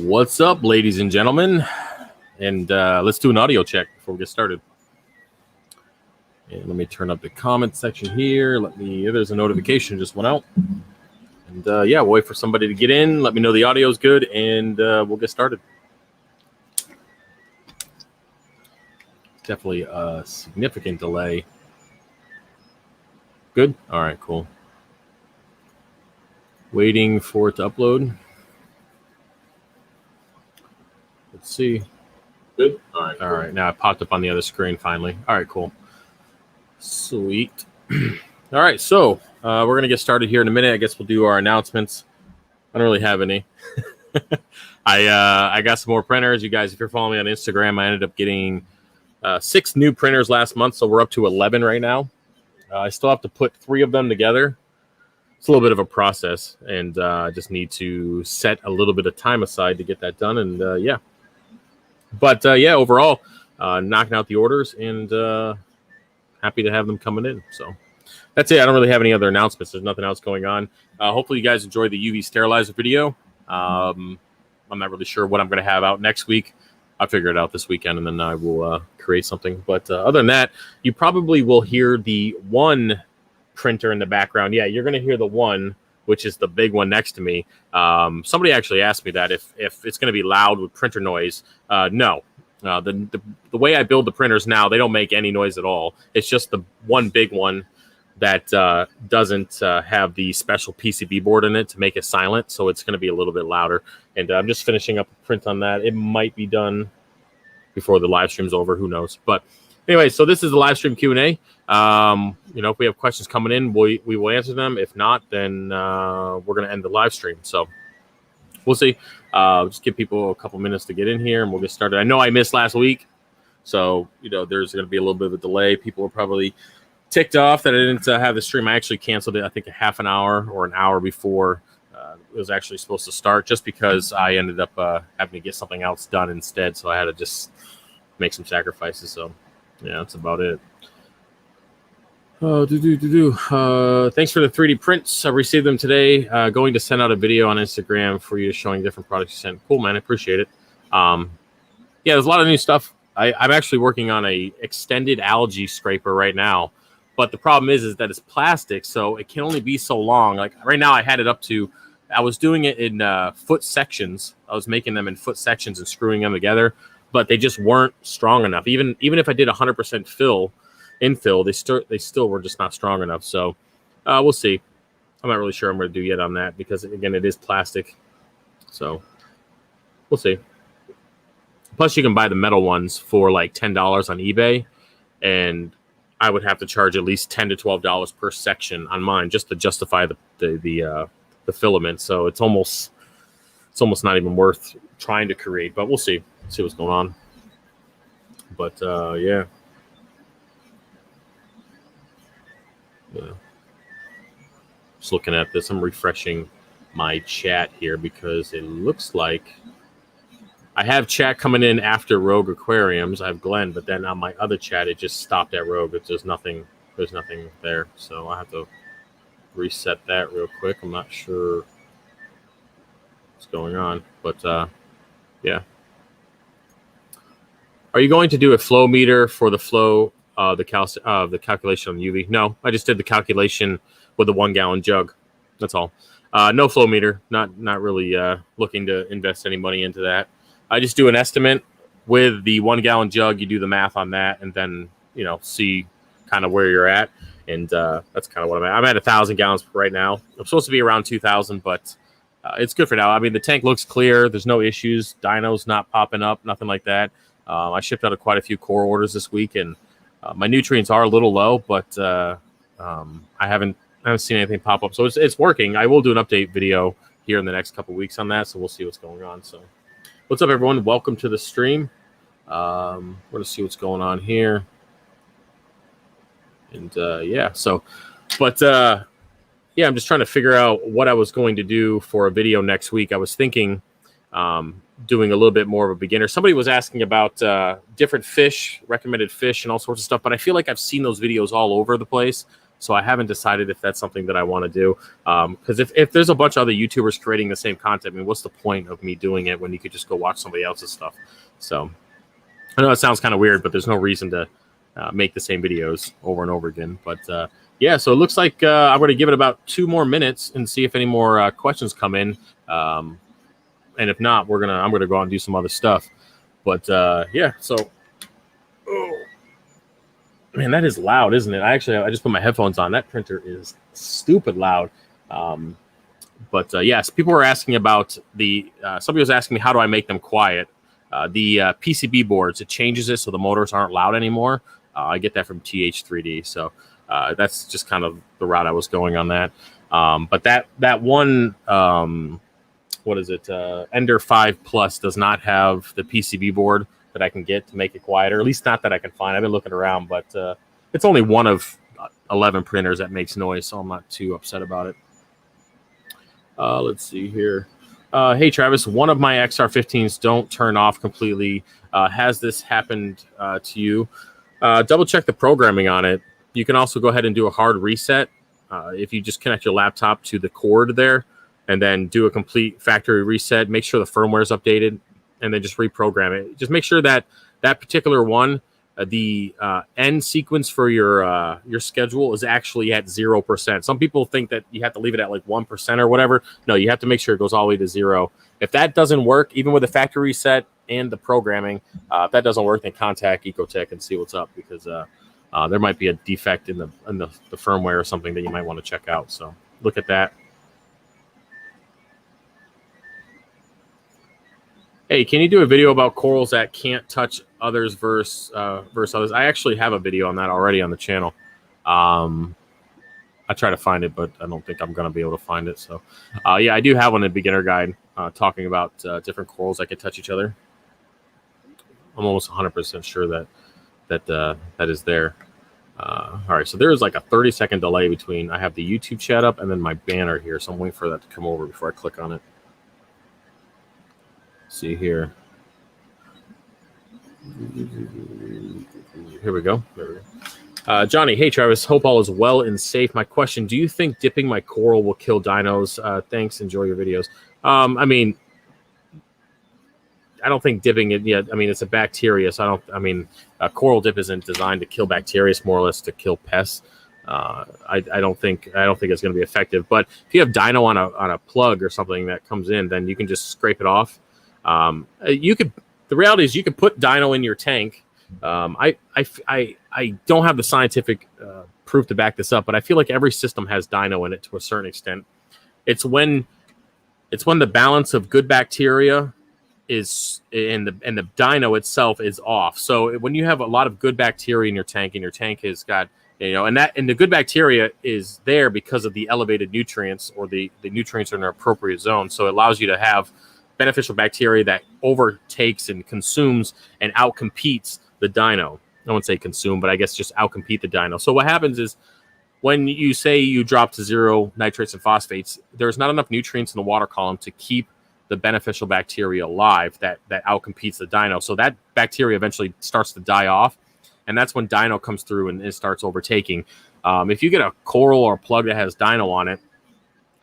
What's up, ladies and gentlemen? And let's do an audio check before we get started. And let me turn up the comment section here. There's a notification just went out. And yeah, we'll wait for somebody to get in. Let me know the audio is good, and we'll get started. Definitely a significant delay. Good? All right, cool. Waiting for it to upload. Let's see. Good? All right. All cool. Right, now it popped up on the other screen finally. All right, cool. Sweet. All right, so we're going to get started here in a minute. I guess we'll do our announcements. I don't really have any. I got some more printers. You guys, if you're following me on Instagram, I ended up getting 6 new printers last month, so we're up to 11 right now. I still have to put 3 of them together. It's a little bit of a process, and I just need to set a little bit of time aside to get that done, and yeah. But yeah, overall, knocking out the orders, and happy to have them coming in. So that's it. I don't really have any other announcements. There's nothing else going on. Hopefully you guys enjoyed the UV sterilizer video. I'm not really sure what I'm going to have out next week. I'll figure it out this weekend, and then I will create something. But other than that, you probably will hear the one printer in the background. Yeah, you're going to hear the one, which is the big one next to me. Somebody actually asked me that if it's going to be loud with printer noise. No. The way I build the printers now, they don't make any noise at all. It's just the one big one that doesn't have the special PCB board in it to make it silent, so it's going to be a little bit louder. And I'm just finishing up a print on that. It might be done before the live stream's over. Who knows? But anyway, so this is the live stream Q&A. If we have questions coming in, we will answer them. If not, then we're going to end the live stream. So we'll see. Just give people a couple minutes to get in here, and we'll get started. I know I missed last week, so there's going to be a little bit of a delay. People are probably ticked off that I didn't have the stream. I actually canceled it, I think, a half an hour or an hour before it was actually supposed to start, just because I ended up having to get something else done instead. So I had to just make some sacrifices. So yeah, that's about it. Thanks for the 3D prints. I received them today. Going to send out a video on Instagram for you showing different products you sent. Cool, man. I appreciate it. Yeah, there's a lot of new stuff. I'm actually working on a extended algae scraper right now. But the problem is that it's plastic, so it can only be so long. Like right now, I had it up to, I was doing it in foot sections. I was making them in foot sections and screwing them together, but they just weren't strong enough. Even if I did 100% infill, they still were just not strong enough. So we'll see. I'm not really sure I'm going to do yet on that because, again, it is plastic. So we'll see. Plus, you can buy the metal ones for like $10 on eBay, and I would have to charge at least $10 to $12 per section on mine just to justify the filament. So it's almost not even worth trying to create. But we'll see what's going on. But yeah. Just looking at this, I'm refreshing my chat here because it looks like I have chat coming in after Rogue Aquariums. I have Glenn, but then on my other chat, it just stopped at Rogue. There's nothing there. So I have to reset that real quick. I'm not sure what's going on, but yeah. Are you going to do a flow meter for the flow, the calculation on UV? No, I just did the calculation with a 1 gallon jug. That's all. No flow meter. Not really looking to invest any money into that. I just do an estimate with the 1 gallon jug. You do the math on that, and then see kind of where you're at, and that's kind of what I'm at. I'm at 1,000 gallons right now. I'm supposed to be around 2,000, but it's good for now. I mean, the tank looks clear. There's no issues. Dino's not popping up. Nothing like that. I shipped out quite a few core orders this week, and my nutrients are a little low, but I haven't seen anything pop up. So it's working. I will do an update video here in the next couple weeks on that, so we'll see what's going on. So what's up, everyone? Welcome to the stream. We're going to see what's going on here. And yeah, so, but yeah, I'm just trying to figure out what I was going to do for a video next week. I was thinking doing a little bit more of a beginner. Somebody was asking about different fish, recommended fish, and all sorts of stuff, but I feel like I've seen those videos all over the place. So I haven't decided if that's something that I want to do. Because if there's a bunch of other YouTubers creating the same content, I mean, what's the point of me doing it when you could just go watch somebody else's stuff? So I know it sounds kind of weird, but there's no reason to make the same videos over and over again. But yeah, so it looks like I'm going to give it about 2 more minutes and see if any more questions come in. And if not, I'm gonna go out and do some other stuff. But yeah, so oh, man, that is loud, isn't it? I just put my headphones on. That printer is stupid loud. But yes, people were asking about somebody was asking me, how do I make them quiet? The PCB boards, it changes it so the motors aren't loud anymore. I get that from TH3D, so that's just kind of the route I was going on that. But that one, what is it? Ender 5 Plus does not have the PCB board that I can get to make it quieter. At least not that I can find. I've been looking around, but it's only one of 11 printers that makes noise, so I'm not too upset about it. Let's see here. Hey, Travis, one of my XR15s don't turn off completely. Has this happened to you? Double check the programming on it. You can also go ahead and do a hard reset. If you just connect your laptop to the cord there and then do a complete factory reset, make sure the firmware is updated, and then just reprogram it. Just make sure that that particular one, the end sequence for your schedule is actually at 0%. Some people think that you have to leave it at like 1% or whatever. No, you have to make sure it goes all the way to 0. If that doesn't work, even with the factory reset and the programming, if that doesn't work, then contact Ecotech and see what's up, because there might be a defect in the firmware or something that you might want to check out. So look at that. Hey, can you do a video about corals that can't touch others versus others? I actually have a video on that already on the channel. I try to find it, but I don't think I'm going to be able to find it. So, yeah, I do have one in Beginner Guide talking about different corals that can touch each other. I'm almost 100% sure that is there. All right, so there is like a 30-second delay between I have the YouTube chat up and then my banner here, so I'm waiting for that to come over before I click on it. See here. Here we go. There we go. Johnny, hey Travis, hope all is well and safe. My question: do you think dipping my coral will kill dinos? Thanks. Enjoy your videos. I mean, I don't think dipping it yet. I mean, it's a bacteria, so a coral dip isn't designed to kill bacteria. It's more or less to kill pests. I don't think it's going to be effective. But if you have dino on a plug or something that comes in, then you can just scrape it off. The reality is you could put dino in your tank. I don't have the scientific proof to back this up, but I feel like every system has dino in it to a certain extent. It's when the balance of good bacteria is and the dino itself is off. So when you have a lot of good bacteria in your tank, and your tank has got, and the good bacteria is there because of the elevated nutrients, or the nutrients are in an appropriate zone. So it allows you to have beneficial bacteria that overtakes and consumes and outcompetes the dino. I wouldn't say consume, but I guess just outcompete the dino. So what happens is when you say you drop to 0 nitrates and phosphates, there's not enough nutrients in the water column to keep the beneficial bacteria alive that outcompetes the dino. So that bacteria eventually starts to die off, and that's when dino comes through and it starts overtaking. If you get a coral or a plug that has dino on it,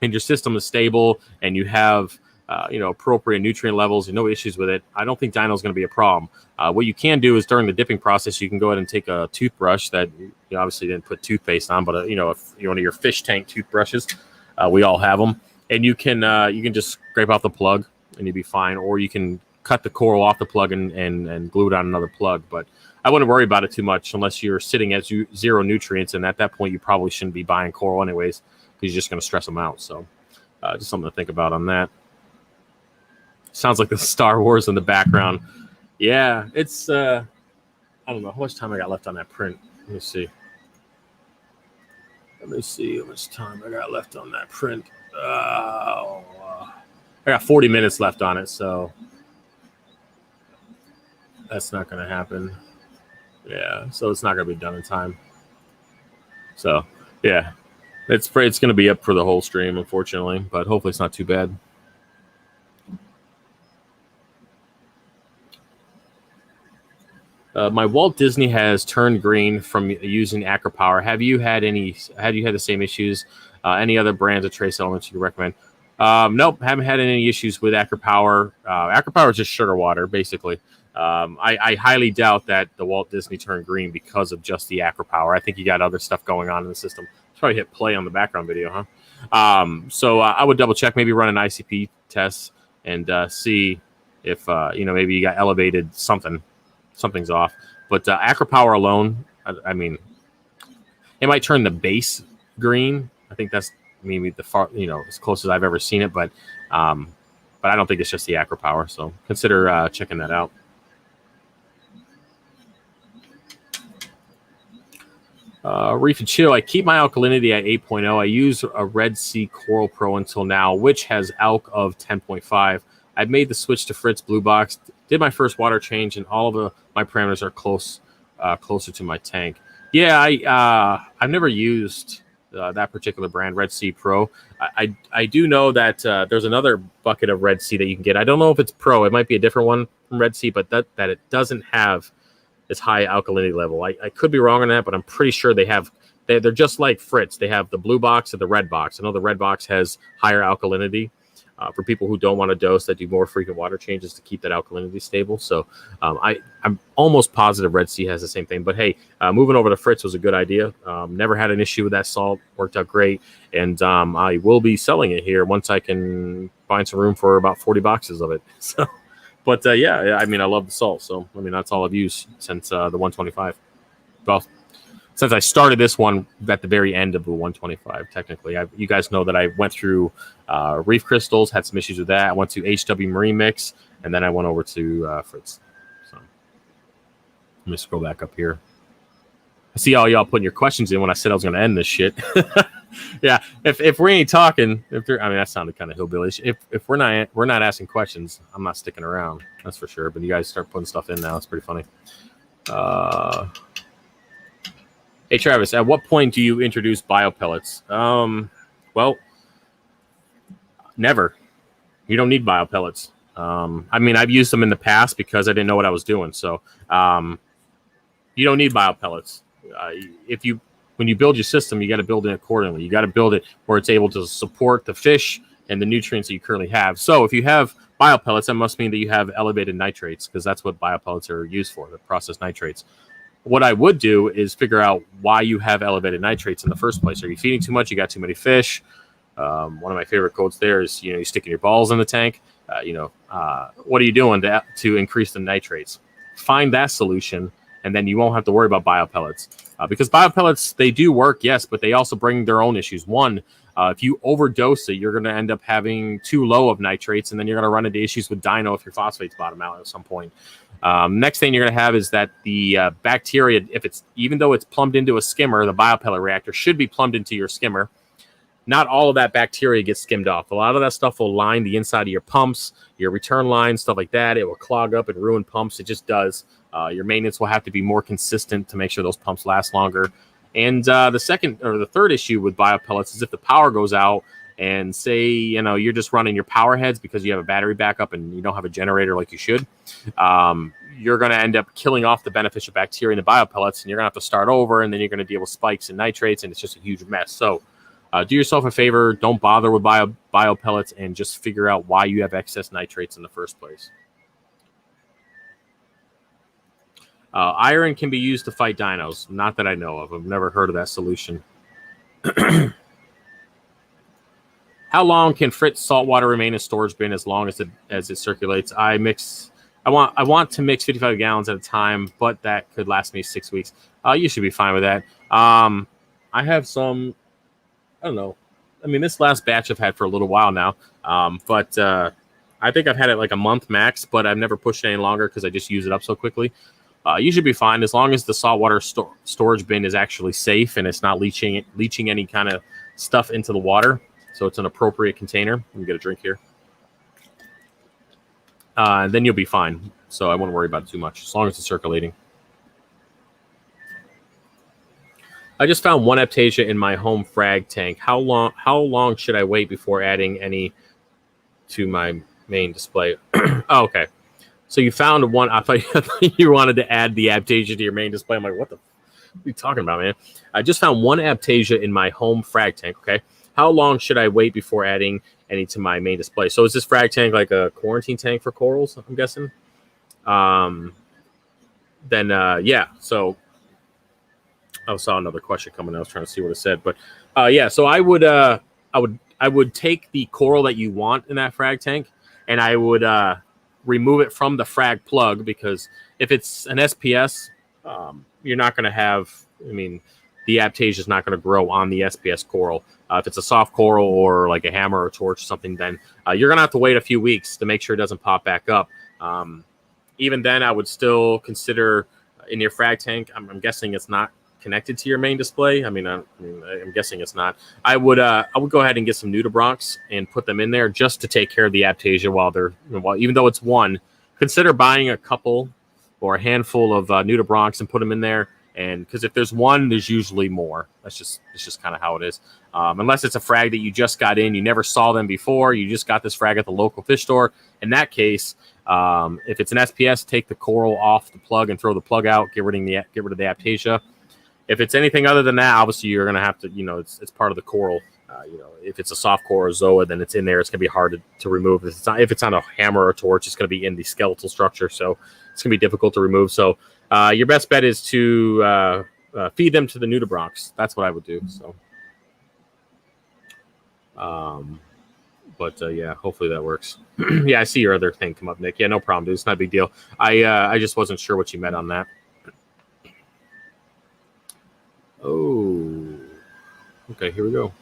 and your system is stable, and you have appropriate nutrient levels and no issues with it, I don't think dino is going to be a problem. What you can do is during the dipping process, you can go ahead and take a toothbrush that you obviously didn't put toothpaste on, but if one of your fish tank toothbrushes, we all have them, and you can just scrape off the plug and you'll be fine. Or you can cut the coral off the plug and glue it on another plug. But I wouldn't worry about it too much unless you're sitting at 0 nutrients, and at that point you probably shouldn't be buying coral anyways, because you're just going to stress them out. So just something to think about on that. Sounds like the Star Wars in the background. Yeah, it's I don't know how much time I got left on that print. Let me see how much time I got left on that print. I got 40 minutes left on it, so that's not going to happen. Yeah, so it's not going to be done in time. So yeah, it's going to be up for the whole stream, unfortunately, but hopefully it's not too bad. My Walt Disney has turned green from using AcroPower. Have you had the same issues? Any other brands of trace elements you can recommend? Nope, haven't had any issues with AcroPower. AcroPower is just sugar water, basically. I highly doubt that the Walt Disney turned green because of just the AcroPower. I think you got other stuff going on in the system. Probably hit play on the background video, huh? So I would double check, maybe run an ICP test and see if maybe you got elevated something's off. But AcroPower alone, I mean, it might turn the base green. I think that's maybe the far, as close as I've ever seen it. But I don't think it's just the AcroPower. So consider checking that out. Reef and Chill. I keep my alkalinity at 8.0. I use a Red Sea Coral Pro until now, which has alk of 10.5. I've made the switch to Fritz Blue Box, did my first water change, and all of my parameters are closer to my tank. Yeah, I've never used that particular brand, Red Sea Pro. I do know that there's another bucket of Red Sea that you can get. I don't know if it's Pro. It might be a different one from Red Sea, but that it doesn't have this high alkalinity level. I could be wrong on that, but I'm pretty sure they're just like Fritz. They have the blue box and the red box. I know the red box has higher alkalinity for people who don't want to dose, that do more frequent water changes to keep that alkalinity stable. So I'm almost positive Red Sea has the same thing. But hey, moving over to Fritz was a good idea. Never had an issue with that salt. Worked out great. And I will be selling it here once I can find some room for about 40 boxes of it. So. But yeah, I mean, I love the salt. So, I mean, that's all I've used since the 125. Well, since I started this one at the very end of the 125, technically. You guys know that I went through Reef Crystals, had some issues with that. I went to HW Marine Mix, and then I went over to Fritz. So, let me scroll back up here. I see all y'all putting your questions in when I said I was going to end this shit. Yeah, if we ain't talking, that sounded kind of hillbillish. If we're not asking questions, I'm not sticking around. That's for sure. But you guys start putting stuff in now. It's pretty funny. Hey Travis, at what point do you introduce biopellets? Well, never. You don't need biopellets. I mean, I've used them in the past because I didn't know what I was doing. So you don't need biopellets. When you build your system, you got to build it accordingly. You got to build it where it's able to support the fish and the nutrients that you currently have. So if you have biopellets, that must mean that you have elevated nitrates, because that's what biopellets are used for, to process nitrates. What I would do is figure out why you have elevated nitrates in the first place. Are you feeding too much? You got too many fish? One of my favorite quotes there is, you're sticking your balls in the tank. What are you doing to increase the nitrates? Find that solution, and then you won't have to worry about biopellets. Because biopellets, they do work, yes, but they also bring their own issues. One, if you overdose it, you're going to end up having too low of nitrates, and then you're going to run into issues with dino if your phosphates bottom out at some point. Next thing you're going to have is that the bacteria, even though it's plumbed into a skimmer, the biopellet reactor should be plumbed into your skimmer. Not all of that bacteria gets skimmed off. A lot of that stuff will line the inside of your pumps, your return lines, stuff like that. It will clog up and ruin pumps. It just does. Your maintenance will have to be more consistent to make sure those pumps last longer. And the third issue with biopellets is if the power goes out and say, you're just running your power heads because you have a battery backup and you don't have a generator like you should, you're going to end up killing off the beneficial bacteria in the biopellets, and you're going to have to start over, and then you're going to deal with spikes and nitrates, and it's just a huge mess. So do yourself a favor. Don't bother with biopellets, and just figure out why you have excess nitrates in the first place. Iron can be used to fight dinos. Not that I know of. I've never heard of that solution. How long can Fritz saltwater remain in storage bin as long as it circulates? I want to mix 55 gallons at a time, but that could last me 6 weeks. You should be fine with that. I have some. I don't know. I mean, this last batch I've had for a little while now, but I think I've had it like a month max, but I've never pushed it any longer because I just use it up so quickly. You should be fine as long as the saltwater storage bin is actually safe and it's not leaching any kind of stuff into the water. So it's an appropriate container. Let me get a drink here. Then you'll be fine. So I wouldn't worry about it too much as long as it's circulating. I just found one Aptasia in my home Frag tank. How long should I wait before adding any to my main display? Oh, okay. So you found one. I thought you wanted to add the Aptasia to your main display. I'm like, what are you talking about, man? I just found one Aptasia in my home frag tank. Okay. How long should I wait before adding any to my main display? So is this frag tank like a quarantine tank for corals, I'm guessing? Yeah. So I saw another question coming. I was trying to see what it said, but yeah. So I would take the coral that you want in that frag tank, and I would remove it from the frag plug, because if it's an SPS, you're not going to have. I mean, the Aptasia is not going to grow on the SPS coral. If it's a soft coral or like a hammer or torch or something, then you're going to have to wait a few weeks to make sure it doesn't pop back up. Even then, I would still consider in your frag tank. I'm guessing it's not connected to your main display. I'm guessing it's not. I would go ahead and get some nudibranchs and put them in there just to take care of the Aptasia even though it's one. Consider buying a couple or a handful of nudibranchs and put them in there. And because if there's one, there's usually more. It's just kind of how it is. Unless it's a frag that you just got in, you never saw them before, you just got this frag at the local fish store. In that case, if it's an SPS, take the coral off the plug and throw the plug out. Get rid of the Aptasia. If it's anything other than that, obviously you're going to have to, it's part of the coral. If it's a soft coral or zoa, then it's in there. It's going to be hard to remove. If it's on a hammer or torch, it's going to be in the skeletal structure, so it's going to be difficult to remove. So your best bet is to feed them to the nudibranchs. That's what I would do. So, yeah, hopefully that works. Yeah, I see your other thing come up, Nick. Yeah, no problem, dude. It's not a big deal. I just wasn't sure what you meant on that. Oh, okay, here we go.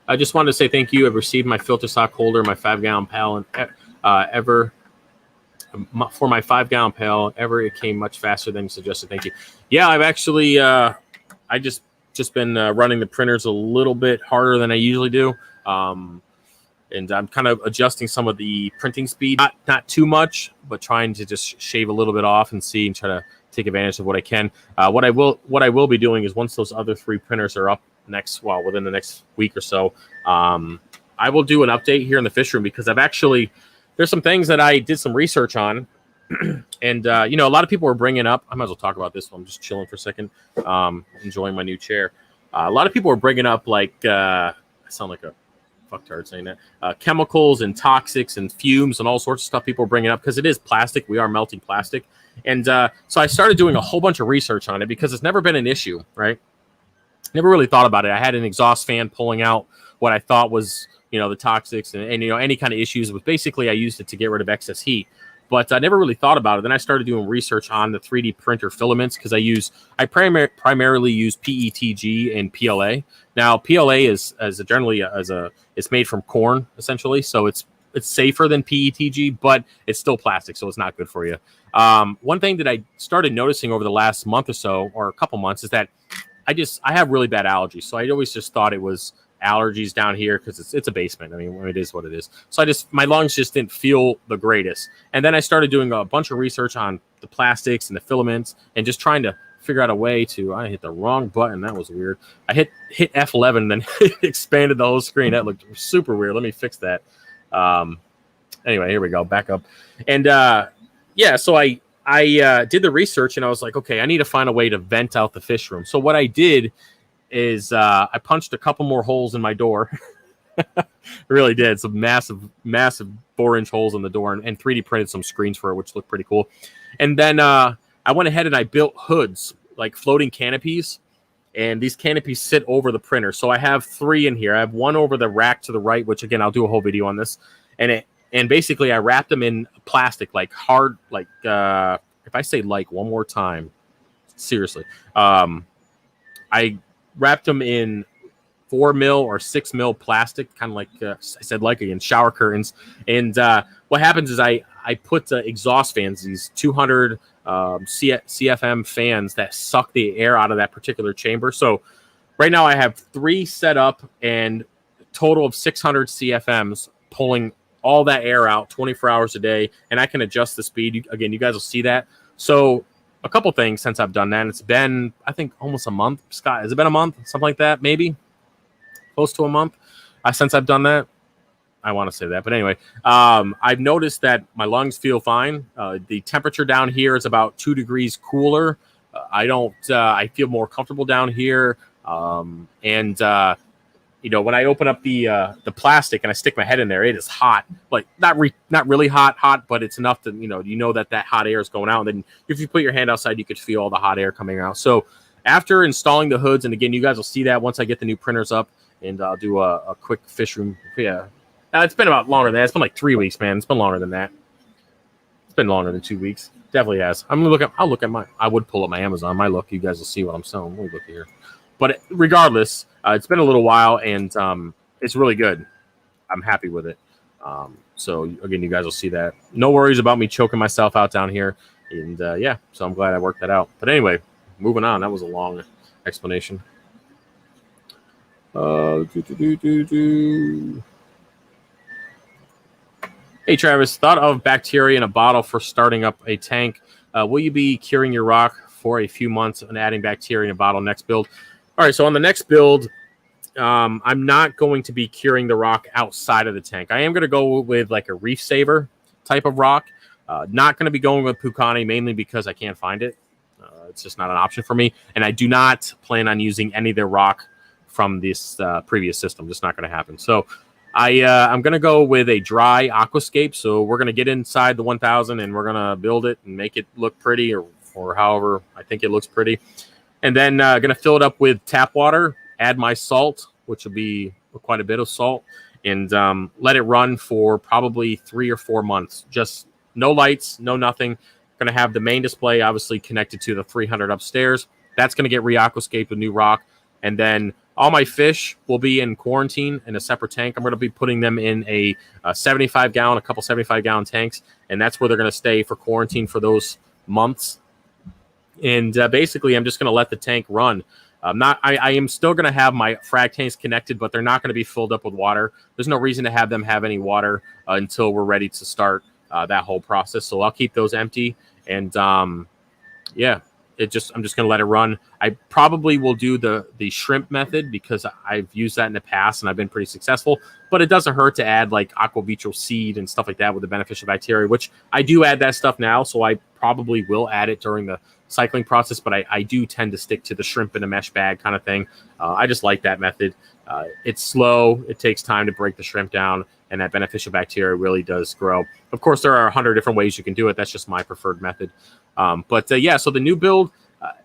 I just wanted to say thank you. I've received my filter sock holder, my 5-gallon pail, and for my 5-gallon pail, it came much faster than you suggested. Thank you. Yeah, I've actually I just been running the printers a little bit harder than I usually do. And I'm kind of adjusting some of the printing speed, not too much, but trying to just shave a little bit off and try to take advantage of what I can. What I will be doing is, once those other 3 printers are up within the next week or so, I will do an update here in the fish room, because there's some things that I did some research on. And a lot of people were bringing up, I might as well talk about this while I'm just chilling for a second, enjoying my new chair. A lot of people were bringing up, I sound like a fucktard saying that, chemicals and toxics and fumes and all sorts of stuff people are bringing up, because it is plastic. We are melting plastic. And so I started doing a whole bunch of research on it, because it's never been an issue, right? Never really thought about it. I had an exhaust fan pulling out what I thought was, the toxics and any kind of issues. But basically, I used it to get rid of excess heat. But I never really thought about it. Then I started doing research on the 3D printer filaments, because I primarily use PETG and PLA. Now, PLA is it's made from corn, essentially, so it's safer than PETG, but it's still plastic, so it's not good for you. One thing that I started noticing over the last month or so, or a couple months, is that I have really bad allergies. So I always just thought it was allergies down here, because it's a basement. I mean, it is what it is. So my lungs just didn't feel the greatest. And then I started doing a bunch of research on the plastics and the filaments, and just trying to figure out a way to. I hit the wrong button. That was weird. I hit F11, then it expanded the whole screen. That looked super weird. Let me fix that. Anyway, here we go. Back up. And so I did the research, and I was like, okay, I need to find a way to vent out the fish room. So what I did is I punched a couple more holes in my door. Really did. Some massive 4-inch holes in the door, and 3D printed some screens for it, which looked pretty cool. And then I went ahead and I built hoods, like floating canopies, and these canopies sit over the printer. So I have 3 in here. I have one over the rack to the right, which, again, I'll do a whole video on this. And basically I wrapped them in plastic, like hard, if I say one more time, seriously, I wrapped them in 4 mil or 6 mil plastic, kind of like I said, in shower curtains. And what happens is I put exhaust fans, these 200 CFM fans that suck the air out of that particular chamber. So right now I have 3 set up, and a total of 600 CFMs pulling all that air out 24 hours a day, and I can adjust the speed. You guys will see that. So a couple things since I've done that. It's been, I think, almost a month. Scott, has it been a month? Something like that, maybe? Close to a month since I've done that. I want to say that. But anyway, I've noticed that my lungs feel fine. The temperature down here is about 2 degrees cooler. I feel more comfortable down here. When I open up the plastic and I stick my head in there, it is hot. Like not really hot, but it's enough to that hot air is going out. And then if you put your hand outside, you could feel all the hot air coming out. So after installing the hoods, and again, you guys will see that once I get the new printers up, and I'll do a quick fish room. Yeah, it's been about longer than that. It's been like 3 weeks, man. It's been longer than that. It's been longer than 2 weeks. Definitely has. I'll look at my. I would pull up my Amazon. You guys will see what I'm selling. Let me look here. But regardless, it's been a little while, and it's really good. I'm happy with it. So again, you guys will see that. No worries about me choking myself out down here, and so I'm glad I worked that out. But anyway, moving on. That was a long explanation. Hey, Travis, thought of bacteria in a bottle for starting up a tank. Will you be curing your rock for a few months and adding bacteria in a bottle next build? All right, so on the next build, I'm not going to be curing the rock outside of the tank. I am going to go with like a reef saver type of rock. Not going to be going with Pucani, mainly because I can't find it. It's just not an option for me. And I do not plan on using any of their rock from this previous system. Just not going to happen. So I'm going to go with a dry aquascape. So we're going to get inside the 1000 and we're going to build it and make it look pretty or however I think it looks pretty. And then going to fill it up with tap water, add my salt, which will be quite a bit of salt, and let it run for probably 3 or 4 months. Just no lights, no nothing. Going to have the main display obviously connected to the 300 upstairs. That's going to get re-aquascaped with new rock. And then all my fish will be in quarantine in a separate tank. I'm going to be putting them in a 75-gallon, a couple 75-gallon tanks, and that's where they're going to stay for quarantine for those months. And basically, I'm just going to let the tank run. I am still going to have my frag tanks connected, but they're not going to be filled up with water. There's no reason to have them have any water until we're ready to start that whole process. So I'll keep those empty. And I'm just going to let it run. I probably will do the shrimp method because I've used that in the past and I've been pretty successful. But it doesn't hurt to add like aquavitral seed and stuff like that with the beneficial bacteria, which I do add that stuff now. So I probably will add it during the cycling process, but I do tend to stick to the shrimp in a mesh bag kind of thing. I just like that method. It's slow. It takes time to break the shrimp down, and that beneficial bacteria really does grow. Of course, there are 100 different ways you can do it. That's just my preferred method. So the new build,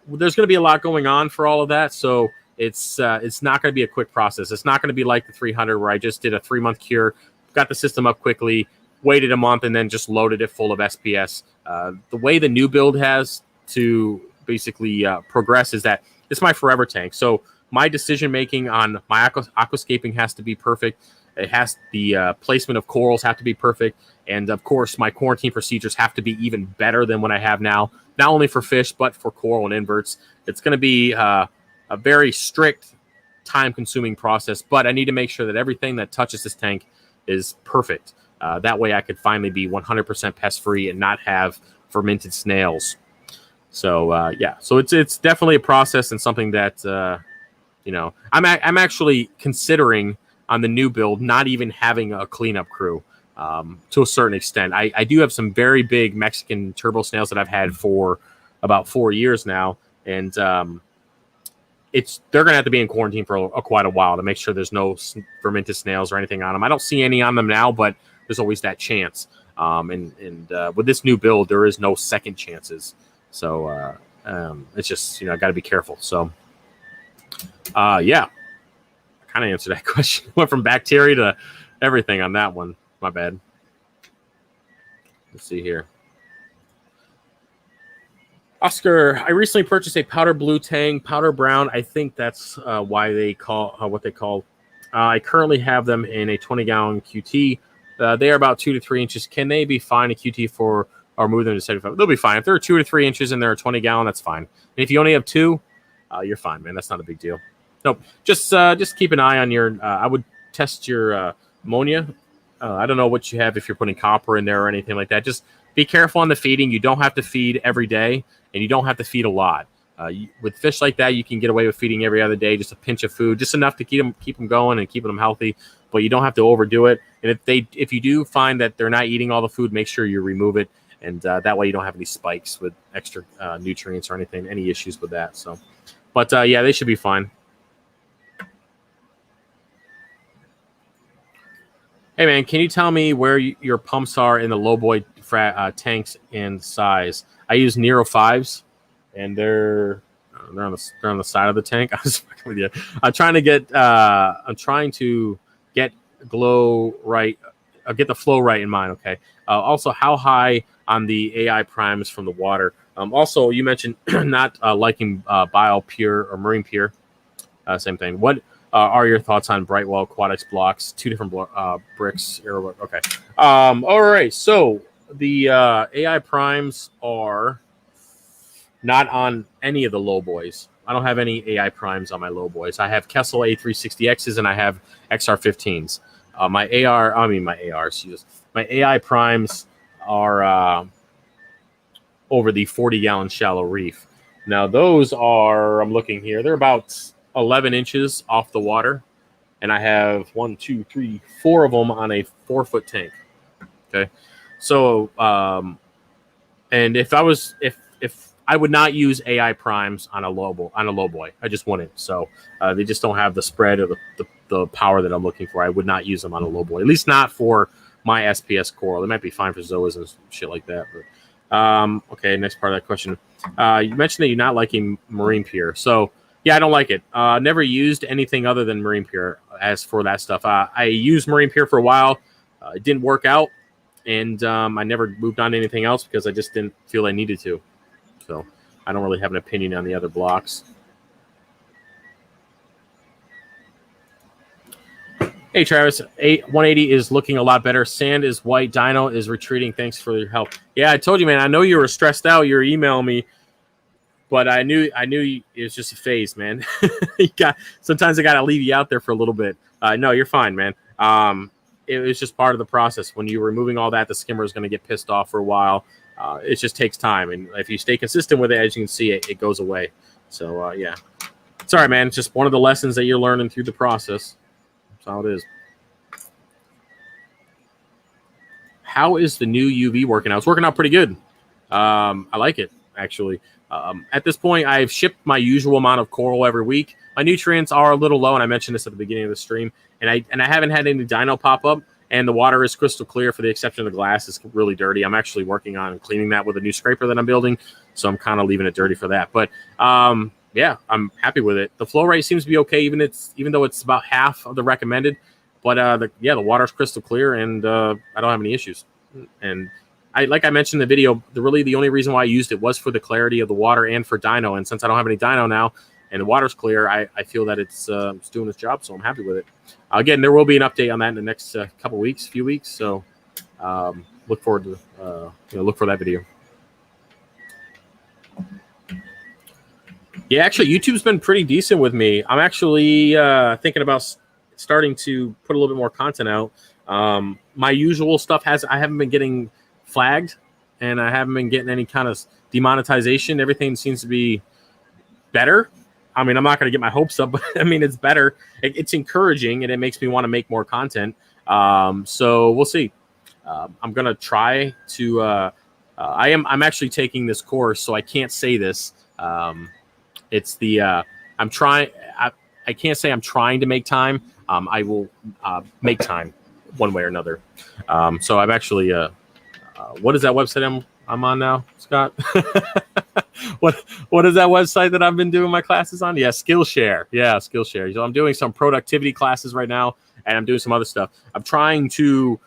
there's going to be a lot going on for all of that. So it's not going to be a quick process. It's not going to be like the 300 where I just did a 3-month cure, got the system up quickly, waited a month, and then just loaded it full of SPS. The way the new build has to basically progress is that it's my forever tank. So my decision making on my aquascaping has to be perfect. It has the placement of corals have to be perfect, and of course my quarantine procedures have to be even better than what I have now. Not only for fish but for coral and inverts. It's going to be a very strict, time-consuming process. But I need to make sure that everything that touches this tank is perfect. That way, I could finally be 100% pest-free and not have fermented snails. So so it's definitely a process and something that I'm actually considering on the new build not even having a cleanup crew to a certain extent. I do have some very big Mexican turbo snails that I've had for about 4 years now, and they're gonna have to be in quarantine for quite a while to make sure there's no fermented snails or anything on them. I don't see any on them now, but there's always that chance. With this new build, there is no second chances. So it's just, I got to be careful. So, I kind of answered that question. Went from bacteria to everything on that one. My bad. Let's see here. Oscar, I recently purchased a powder blue tang, powder brown. I think that's why they call what they call. I currently have them in a 20-gallon QT. They are about 2 to 3 inches. Can they be fine a QT for? Or move them to 75. They'll be fine. If they're 2 to 3 inches and they're a 20-gallon, that's fine. And if you only have 2, you're fine, man. That's not a big deal. Nope. Just keep an eye on your. I would test your ammonia. I don't know what you have if you're putting copper in there or anything like that. Just be careful on the feeding. You don't have to feed every day, and you don't have to feed a lot. With fish like that, you can get away with feeding every other day, just a pinch of food, just enough to keep them going and keeping them healthy. But you don't have to overdo it. And if you do find that they're not eating all the food, make sure you remove it, and that way you don't have any spikes with extra nutrients or anything, any issues with that. So, but yeah, they should be fine. Hey man, can you tell me where your pumps are in the low boy tanks and size? I use Nero 5s, and they're on the side of the tank. I'm trying to get glow right, get the flow right in mind. Okay. Also, how high on the AI primes from the water? Also, you mentioned not liking bio-pure or marine pure. Same thing. What are your thoughts on Brightwell Aquatics blocks? 2 different bricks. Okay. All right. So the AI primes are not on any of the low boys. I don't have any AI primes on my low boys. I have Kessel A360Xs and I have XR15s. My AI primes are over the 40-gallon shallow reef. Now those are, I'm looking here, they're about 11 inches off the water, and I have 1, 2, 3, 4 of them on a 4-foot tank. Okay, so and if I would not use AI primes on a low boy. I just wouldn't. So they just don't have the spread or the power that I'm looking for. I would not use them on a low boy, at least not for my SPS coral. They might be fine for zoas and shit like that. But okay, next part of that question. You mentioned that you're not liking marine pure. So yeah, I don't like it. Never used anything other than marine pure as for that stuff. I used marine pure for a while. It didn't work out, and I never moved on to anything else because I just didn't feel I needed to. So I don't really have an opinion on the other blocks. Hey, Travis, 180 is looking a lot better. Sand is white. Dino is retreating. Thanks for your help. Yeah, I told you, man. I know you were stressed out. You were emailing me, but I knew it was just a phase, man. Sometimes I got to leave you out there for a little bit. No, you're fine, man. It was just part of the process. When you're removing all that, the skimmer is going to get pissed off for a while. It just takes time, and if you stay consistent with it, as you can see, it goes away. So yeah, sorry, man. It's just one of the lessons that you're learning through the process. That's how it is. How is the new UV working out? It's working out pretty good. I like it, actually. At this point, I've shipped my usual amount of coral every week. My nutrients are a little low, and I mentioned this at the beginning of the stream. And I haven't had any dino pop up. And the water is crystal clear, for the exception of the glass. It's really dirty. I'm actually working on cleaning that with a new scraper that I'm building, so I'm kind of leaving it dirty for that. But yeah, I'm happy with it. The flow rate seems to be okay, even though it's about half of the recommended. But the water's crystal clear, and I don't have any issues. And like I mentioned in the video, the only reason why I used it was for the clarity of the water and for dino. And since I don't have any dino now, and the water's clear, I feel that it's doing its job, so I'm happy with it. Again, there will be an update on that in the next few weeks. So look forward to look for that video. Yeah, actually, YouTube's been pretty decent with me. I'm actually thinking about starting to put a little bit more content out. My usual stuff I haven't been getting flagged, and I haven't been getting any kind of demonetization. Everything seems to be better. I mean, I'm not going to get my hopes up, but I mean, it's better. It's encouraging, and it makes me want to make more content. So we'll see. I'm going to try to. I'm actually taking this course, so I can't say this. It's the. I'm trying. I can't say I'm trying to make time. I will make time, one way or another. So I'm actually. What is that website I'm on now, Scott? What is that website that I've been doing my classes on? Yeah, Skillshare. Yeah, Skillshare. So I'm doing some productivity classes right now, and I'm doing some other stuff. I'm trying to.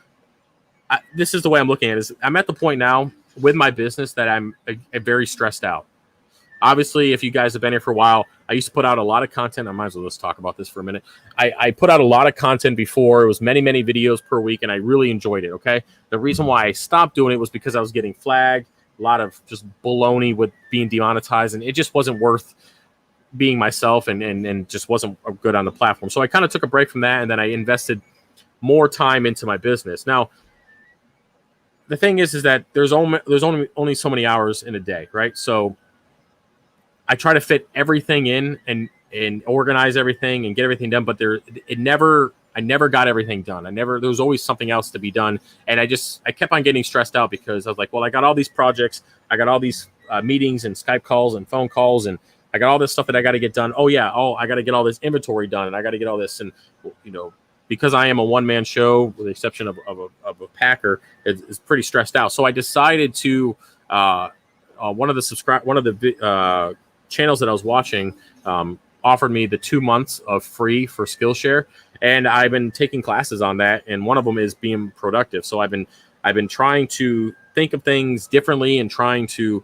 This is the way I'm looking at it. I'm at the point now with my business that I'm very stressed out. Obviously, if you guys have been here for a while, I used to put out a lot of content. I might as well just talk about this for a minute. I put out a lot of content before. It was many videos per week, and I really enjoyed it, okay? The reason why I stopped doing it was because I was getting flagged, a lot of just baloney with being demonetized, and it just wasn't worth being myself and just wasn't good on the platform. So I kind of took a break from that, and then I invested more time into my business. Now, the thing is that there's only so many hours in a day, right? So I try to fit everything in and organize everything and get everything done, but it never I never got everything done. There was always something else to be done. And I kept on getting stressed out because I was like, well, I got all these projects. I got all these meetings and Skype calls and phone calls, and I got all this stuff that I got to get done. Oh yeah. Oh, I got to get all this inventory done, and I got to get all this. And, because I am a one-man show, with the exception of a packer, is pretty stressed out. So I decided to, one of the channels that I was watching, offered me the 2 months of free for Skillshare, and I've been taking classes on that, and one of them is being productive. So I've been trying to think of things differently and trying to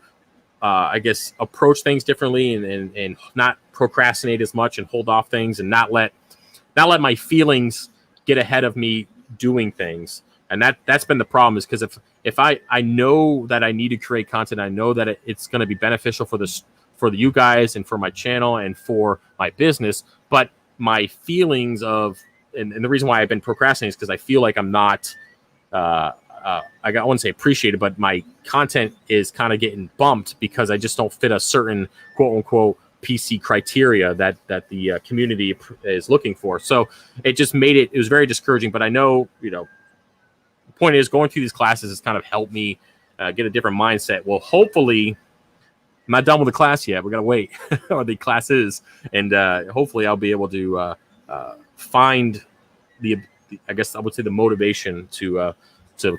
approach things differently and not procrastinate as much and hold off things and not let my feelings get ahead of me doing things. And that's been the problem, is because if I know that I need to create content, I know that it's going to be beneficial for you guys and for my channel and for my business, but my feelings and the reason why I've been procrastinating is because I feel like I'm not, I wouldn't say appreciated, but my content is kind of getting bumped because I just don't fit a certain quote unquote PC criteria that the community is looking for. So it just it was very discouraging. But I know, the point is, going through these classes has kind of helped me get a different mindset. Well, hopefully, I'm not done with the class yet. We got to wait, or the class is, and hopefully I'll be able to find the I guess I would say the motivation to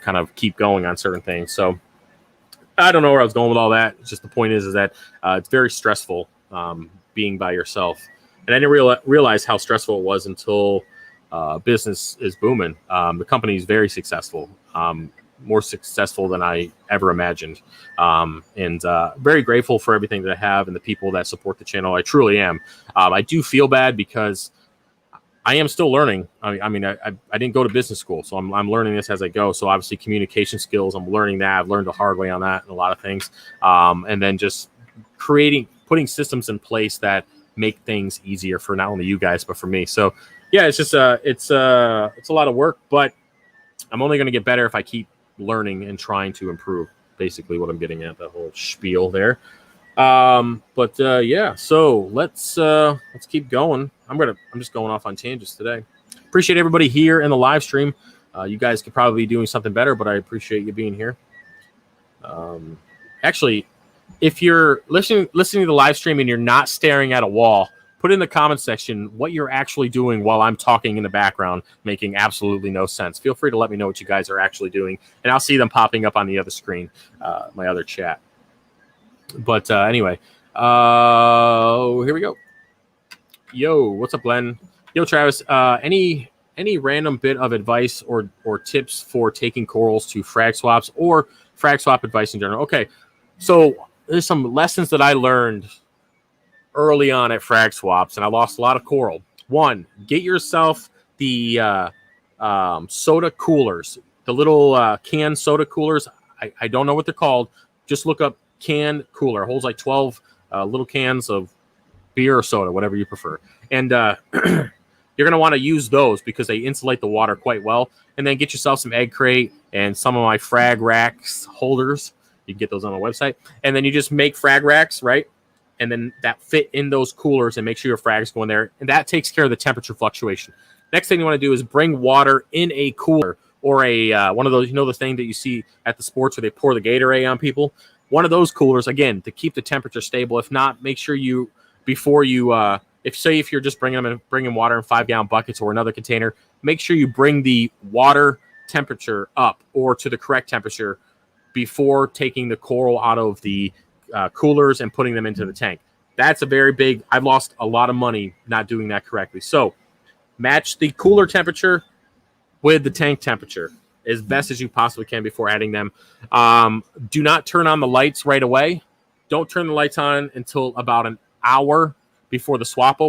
kind of keep going on certain things. So I don't know where I was going with all that. It's just the point is that it's very stressful being by yourself, and I didn't realize how stressful it was until business is booming. The company is very successful, more successful than I ever imagined, and very grateful for everything that I have and the people that support the channel. I truly am. I do feel bad because I am still learning. I didn't go to business school, so I'm learning this as I go. So obviously communication skills, I'm learning that. I've learned the hard way on that and a lot of things, and then just putting systems in place that make things easier for not only you guys but for me. So yeah, it's just it's a lot of work, but I'm only going to get better if I keep learning and trying to improve. Basically, what I'm getting at, that whole spiel there. Yeah. So let's keep going. I'm just going off on tangents today. Appreciate everybody here in the live stream. You guys could probably be doing something better, but I appreciate you being here. Actually, if you're listening to the live stream and you're not staring at a wall, put in the comment section what you're actually doing while I'm talking in the background, making absolutely no sense. Feel free to let me know what you guys are actually doing, and I'll see them popping up on the other screen, my other chat. But anyway, here we go. Yo, what's up, Glenn? Yo, Travis. Any random bit of advice or tips for taking corals to frag swaps or frag swap advice in general? Okay, so there's some lessons that I learned early on at frag swaps, and I lost a lot of coral. One, get yourself the soda coolers, the little can soda coolers. I don't know what they're called. Just look up can cooler. It holds like 12 little cans of beer or soda, whatever you prefer. And you're going to want to use those because they insulate the water quite well. And then get yourself some egg crate and some of my frag racks holders. You can get those on the website. And then you just make frag racks, right? And then that fit in those coolers and make sure your frags go in there. And that takes care of the temperature fluctuation. Next thing you want to do is bring water in a cooler or a one of those, the thing that you see at the sports where they pour the Gatorade on people. One of those coolers, again, to keep the temperature stable. If not, make sure you, before you, if you're just bringing water in 5-gallon buckets or another container, make sure you bring the water temperature up or to the correct temperature before taking the coral out of the coolers and putting them into the tank. That's a very big, I've lost a lot of money not doing that correctly. So match the cooler temperature with the tank temperature as best as you possibly can before adding them. Do not turn on the lights right away. Don't turn the lights on until about an hour before the swap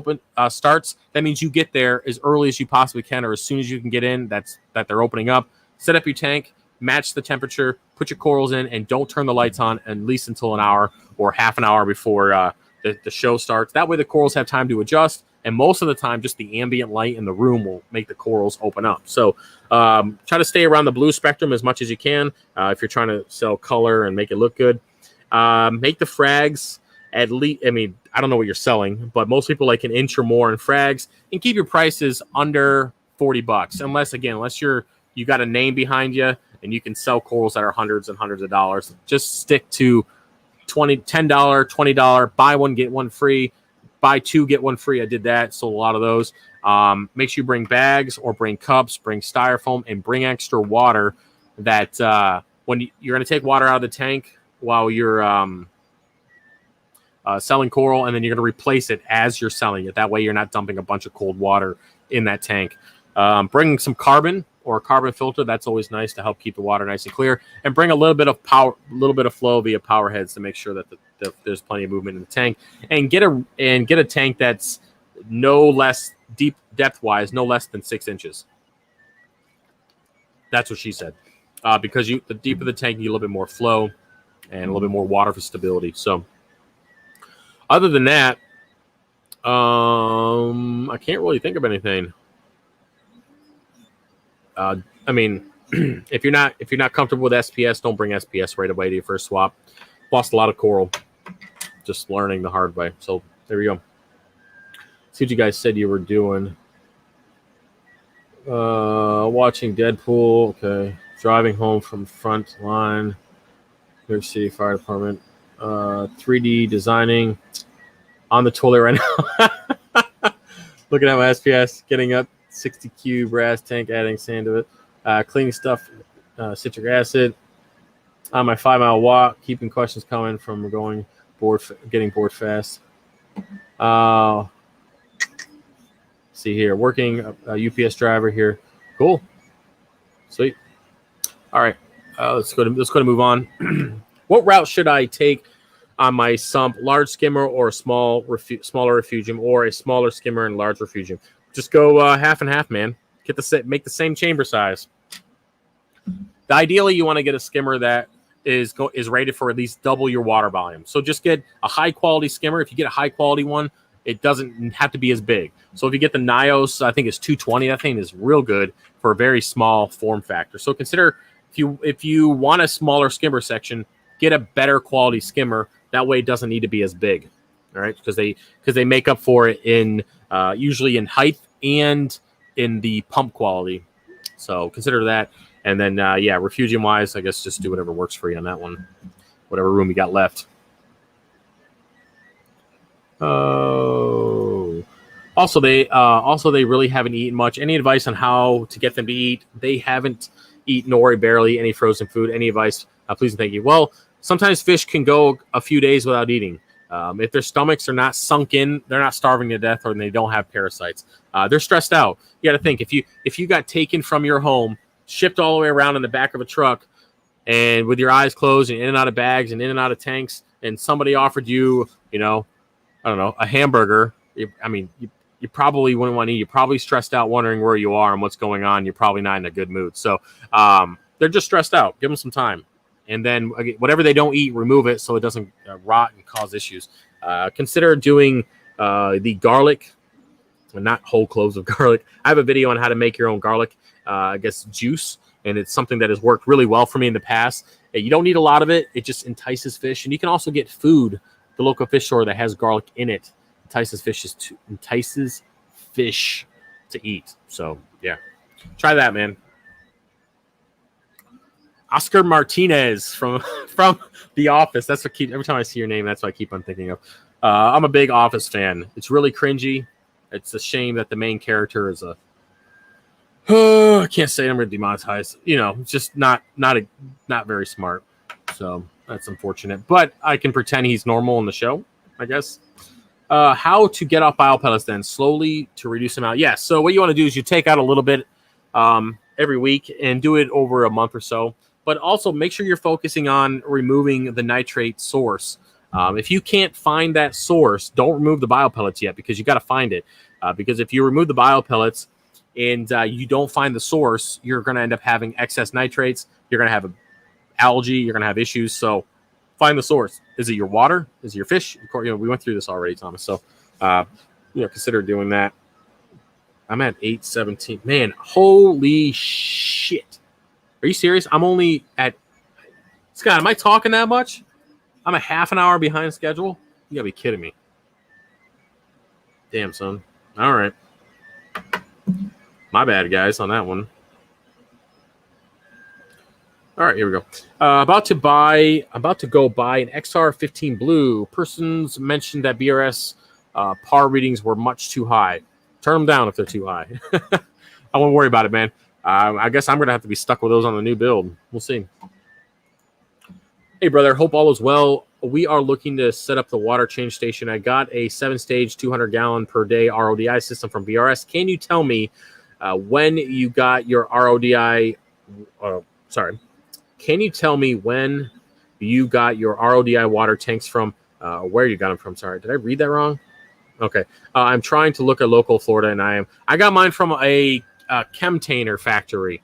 starts. That means you get there as early as you possibly can or as soon as you can get in that they're opening up. Set up your tank, match the temperature, put your corals in, and don't turn the lights on at least until an hour or half an hour before the show starts. That way the corals have time to adjust, and most of the time just the ambient light in the room will make the corals open up. So try to stay around the blue spectrum as much as you can if you're trying to sell color and make it look good. Make the frags at least, I don't know what you're selling, but most people like an inch or more in frags, and keep your prices under $40. Unless you got a name behind you and you can sell corals that are hundreds and hundreds of dollars. Just stick to $10, $20, buy one, get one free, buy two, get one free. I did that, sold a lot of those. Make sure you bring bags or bring cups, bring styrofoam, and bring extra water that when you're going to take water out of the tank while you're selling coral, and then you're going to replace it as you're selling it. That way you're not dumping a bunch of cold water in that tank. Bring some carbon or a carbon filter. That's always nice to help keep the water nice and clear. And bring a little bit of power, a little bit of flow via power heads to make sure that there's plenty of movement in the tank. And get a tank that's no less deep depth-wise, no less than 6 inches. That's what she said. Because the deeper the tank, you get a little bit more flow and a little bit more water for stability. So other than that, I can't really think of anything. I mean, if you're not comfortable with SPS, don't bring SPS right away to your first swap. Lost a lot of coral, just learning the hard way. So there we go. See what you guys said you were doing. Watching Deadpool. Okay. Driving home from front line. New York City Fire Department. 3D designing. On the toilet right now. Looking at my SPS. Getting up. 60Q brass tank, adding sand to it. Cleaning stuff, citric acid. On my 5-mile walk, keeping questions coming from getting bored fast. See here, working a UPS driver here. Cool, sweet. All right, let's go to move on. What route should I take on my sump? Large skimmer or a smaller refugium, or a smaller skimmer and large refugium? Just go half and half, man. Make the same chamber size. Ideally, you want to get a skimmer that is rated for at least double your water volume. So just get a high quality skimmer. If you get a high quality one, it doesn't have to be as big. So if you get the Nios, I think it's 220. That thing is real good for a very small form factor. So consider if you want a smaller skimmer section, get a better quality skimmer. That way, it doesn't need to be as big. All right, because they make up for it in usually in height and in the pump quality. So consider that. And then, refugium-wise, I guess just do whatever works for you on that one, whatever room you got left. Oh. Also, they really haven't eaten much. Any advice on how to get them to eat? They haven't eaten or barely any frozen food. Any advice? Please and thank you. Well, sometimes fish can go a few days without eating. If their stomachs are not sunk in, they're not starving to death, or they don't have parasites. They're stressed out. You got to think, if you got taken from your home, shipped all the way around in the back of a truck, and with your eyes closed and in and out of bags and in and out of tanks, and somebody offered you, a hamburger, you probably wouldn't want to eat. You're probably stressed out, wondering where you are and what's going on. You're probably not in a good mood. So they're just stressed out. Give them some time. And then whatever they don't eat, remove it so it doesn't rot and cause issues. Consider doing the garlic, not whole cloves of garlic. I have a video on how to make your own garlic, juice, and it's something that has worked really well for me in the past. You don't need a lot of it. It just entices fish. And you can also get food, the local fish store that has garlic in it. Entices fish to eat. So, yeah. Try that, man. Oscar Martinez from The Office. That's what every time I see your name, that's what I keep on thinking of. I'm a big Office fan. It's really cringy. It's a shame that the main character is I can't say I'm going to demonetize. Just not very smart. So that's unfortunate. But I can pretend he's normal in the show, I guess. How to get off bile pellets then? Slowly to reduce them out. Yeah, so what you want to do is you take out a little bit every week and do it over a month or so. But also make sure you're focusing on removing the nitrate source. If you can't find that source, don't remove the bile pellets yet, because you got to find it. Because if you remove the bile pellets and you don't find the source, you're going to end up having excess nitrates. You're going to have algae. You're going to have issues. So find the source. Is it your water? Is it your fish? Of course, we went through this already, Thomas. So consider doing that. I'm at 8:17. Man, holy shit. Are you serious? I'm only at... Scott, am I talking that much? I'm a half an hour behind schedule? You gotta be kidding me. Damn, son. All right. My bad, guys, on that one. All right, here we go. About to go buy an XR15 Blue. Persons mentioned that BRS par readings were much too high. Turn them down if they're too high. I won't worry about it, man. I guess I'm going to have to be stuck with those on the new build. We'll see. Hey, brother. Hope all is well. We are looking to set up the water change station. I got a 7-stage, 200-gallon per day RODI system from BRS. Can you tell me when you got your RODI? Can you tell me when you got your RODI water tanks from? Where you got them from? Sorry, did I read that wrong? Okay. I'm trying to look at local Florida, and I got mine from a chemtainer factory.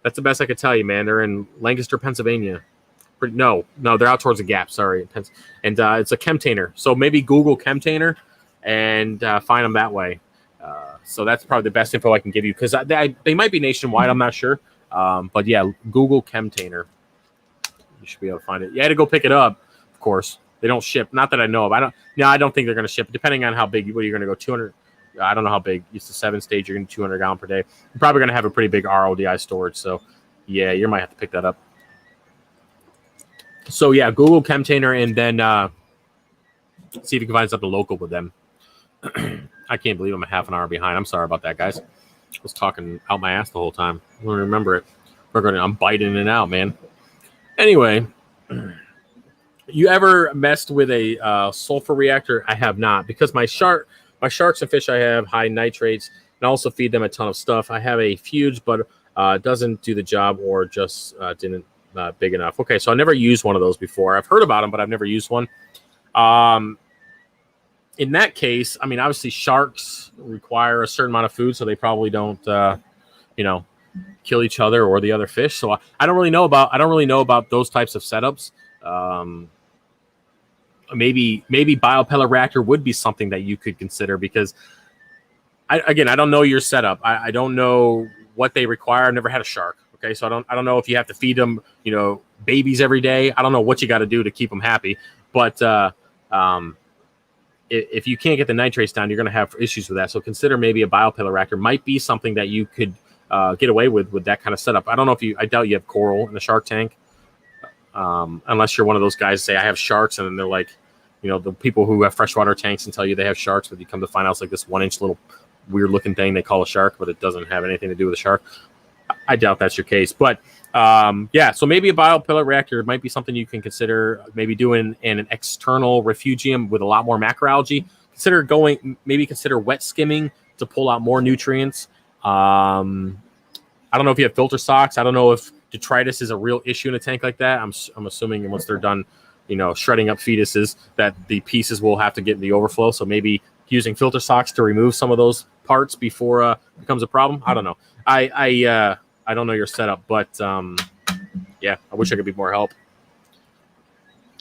That's the best I could tell you, man. They're in Lancaster, Pennsylvania. No, they're out towards the Gap. Sorry, and it's a chemtainer. So maybe Google chemtainer and find them that way. So that's probably the best info I can give you because they might be nationwide. I'm not sure, but yeah, Google chemtainer. You should be able to find it. You had to go pick it up, of course. They don't ship. Not that I know of. I don't think they're going to ship. Depending on how big, what you're going to go 200. I don't know how big. It's the 7-stage. You're going to 200 gallon per day. You're probably going to have a pretty big RODI storage. So yeah, you might have to pick that up. So yeah, Google chemtainer and then see if you can find something local with them. I can't believe I'm a half an hour behind. I'm sorry about that, guys. I was talking out my ass the whole time. I don't remember it. I'm biting it out, man. Anyway, you ever messed with a sulfur reactor? I have not because my sharks and fish I have high nitrates and also feed them a ton of stuff. I have a Fuge, but doesn't do the job or just didn't. Not big enough. Okay, so I never used one of those before. I've heard about them, but I've never used one. In that case, I mean, obviously sharks require a certain amount of food, so they probably don't, kill each other or the other fish. So I don't really know about those types of setups. Maybe biopellet reactor would be something that you could consider because I don't know your setup. I don't know what they require. I've never had a shark. Okay, so I don't know if you have to feed them, babies every day. I don't know what you got to do to keep them happy. But if you can't get the nitrates down, you're going to have issues with that. So consider maybe a biopellet reactor might be something that you could get away with that kind of setup. I don't know I doubt you have coral in a shark tank, unless you're one of those guys say I have sharks, and then they're like, the people who have freshwater tanks and tell you they have sharks, but you come to find out it's like this 1-inch little weird looking thing they call a shark, but it doesn't have anything to do with a shark. I doubt that's your case, but so maybe a biopellet reactor might be something you can consider maybe doing in an external refugium with a lot more macroalgae. Consider wet skimming to pull out more nutrients. I don't know if you have filter socks. I don't know if detritus is a real issue in a tank like that. I'm assuming once they're done, shredding up fetuses that the pieces will have to get in the overflow. So maybe using filter socks to remove some of those parts before it becomes a problem. I don't know. I don't know your setup, but yeah, I wish I could be more help.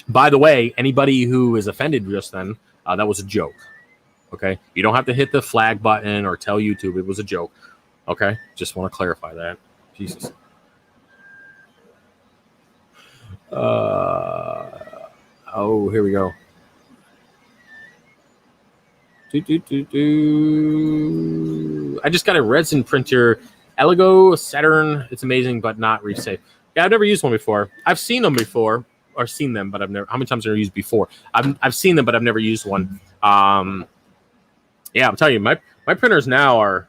By the way, anybody who is offended just then, that was a joke. Okay, you don't have to hit the flag button or tell YouTube it was a joke. Okay, just want to clarify that. Jesus. Here we go. I just got a resin printer, Eligo Saturn. It's amazing, but not reef safe. Yeah, I've never used one before. I've seen them before, or seen them, but I've never. How many times have I used before? I've seen them, but I've never used one. Yeah, I'm telling you, my printers now are.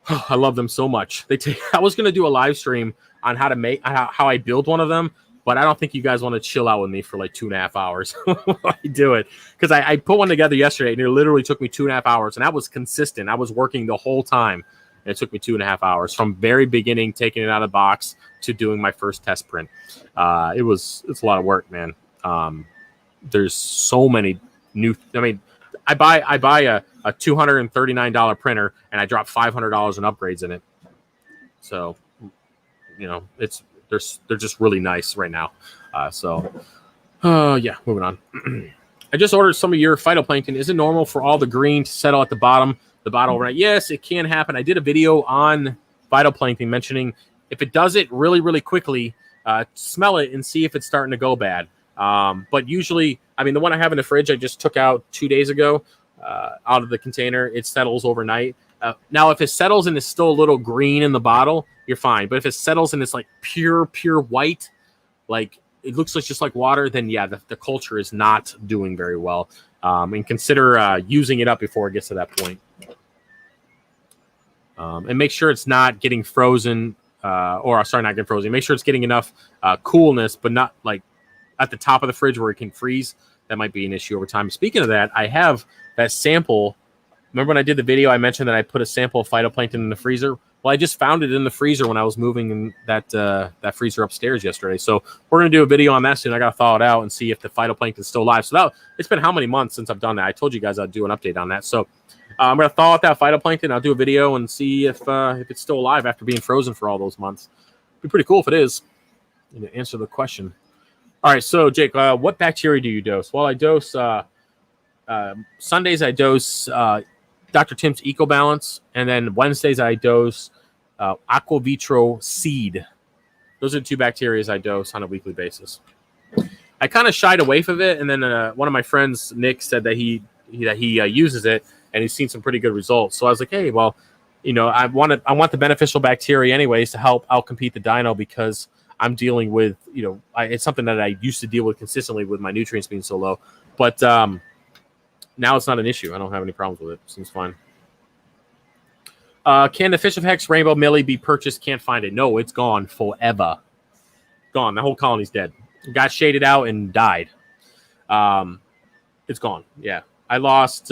I love them so much. I was gonna do a live stream on how to make how I build one of them, but I don't think you guys want to chill out with me for like 2.5 hours. I do it because I put one together yesterday, and it literally took me 2.5 hours, and that was consistent. I was working the whole time, and it took me 2.5 hours from very beginning, taking it out of the box to doing my first test print. It's a lot of work, man. There's so many new. I mean, I buy a $239 printer, and I drop $500 in upgrades in it. So, they're just really nice right now. Yeah, moving on. I just ordered some of your phytoplankton. Is it normal for all the green to settle at the bottom overnight? Yes, it can happen. I did a video on phytoplankton mentioning if it does it really, really quickly, smell it and see if it's starting to go bad. But usually, I mean, the one I have in the fridge I just took out 2 days ago out of the container. It settles overnight. Now, if it settles and it's still a little green in the bottle, you're fine. But if it settles and it's like pure white, like it looks like just like water, then yeah, the culture is not doing very well. And consider using it up before it gets to that point. And make sure it's not getting frozen, not getting frozen. Make sure it's getting enough coolness, but not like at the top of the fridge where it can freeze. That might be an issue over time. Speaking of that, I have that sample. Remember when I did the video, I mentioned that I put a sample of phytoplankton in the freezer? Well, I just found it in the freezer when I was moving that freezer upstairs yesterday. So we're going to do a video on that soon. I got to thaw it out and see if the phytoplankton is still alive. So it's been how many months since I've done that? I told you guys I'd do an update on that. So I'm going to thaw out that phytoplankton. I'll do a video and see if it's still alive after being frozen for all those months. It'd be pretty cool if it is. To answer the question. All right, so Jake, what bacteria do you dose? Well, I dose Sundays. I dose Dr. Tim's EcoBalance, and then Wednesdays I dose Aquavitro Seed. Those are the two bacteria I dose on a weekly basis. I kind of shied away from it, and then one of my friends, Nick, said that he uses it and he's seen some pretty good results. So I was like, hey, well, I want the beneficial bacteria anyways to help outcompete the dino because I'm dealing with, it's something that I used to deal with consistently with my nutrients being so low. But now it's not an issue. I don't have any problems with it. Seems fine. Can the Fish of Hex Rainbow Millie be purchased? Can't find it. No, it's gone forever. Gone. The whole colony's dead. Got shaded out and died. It's gone. Yeah. I lost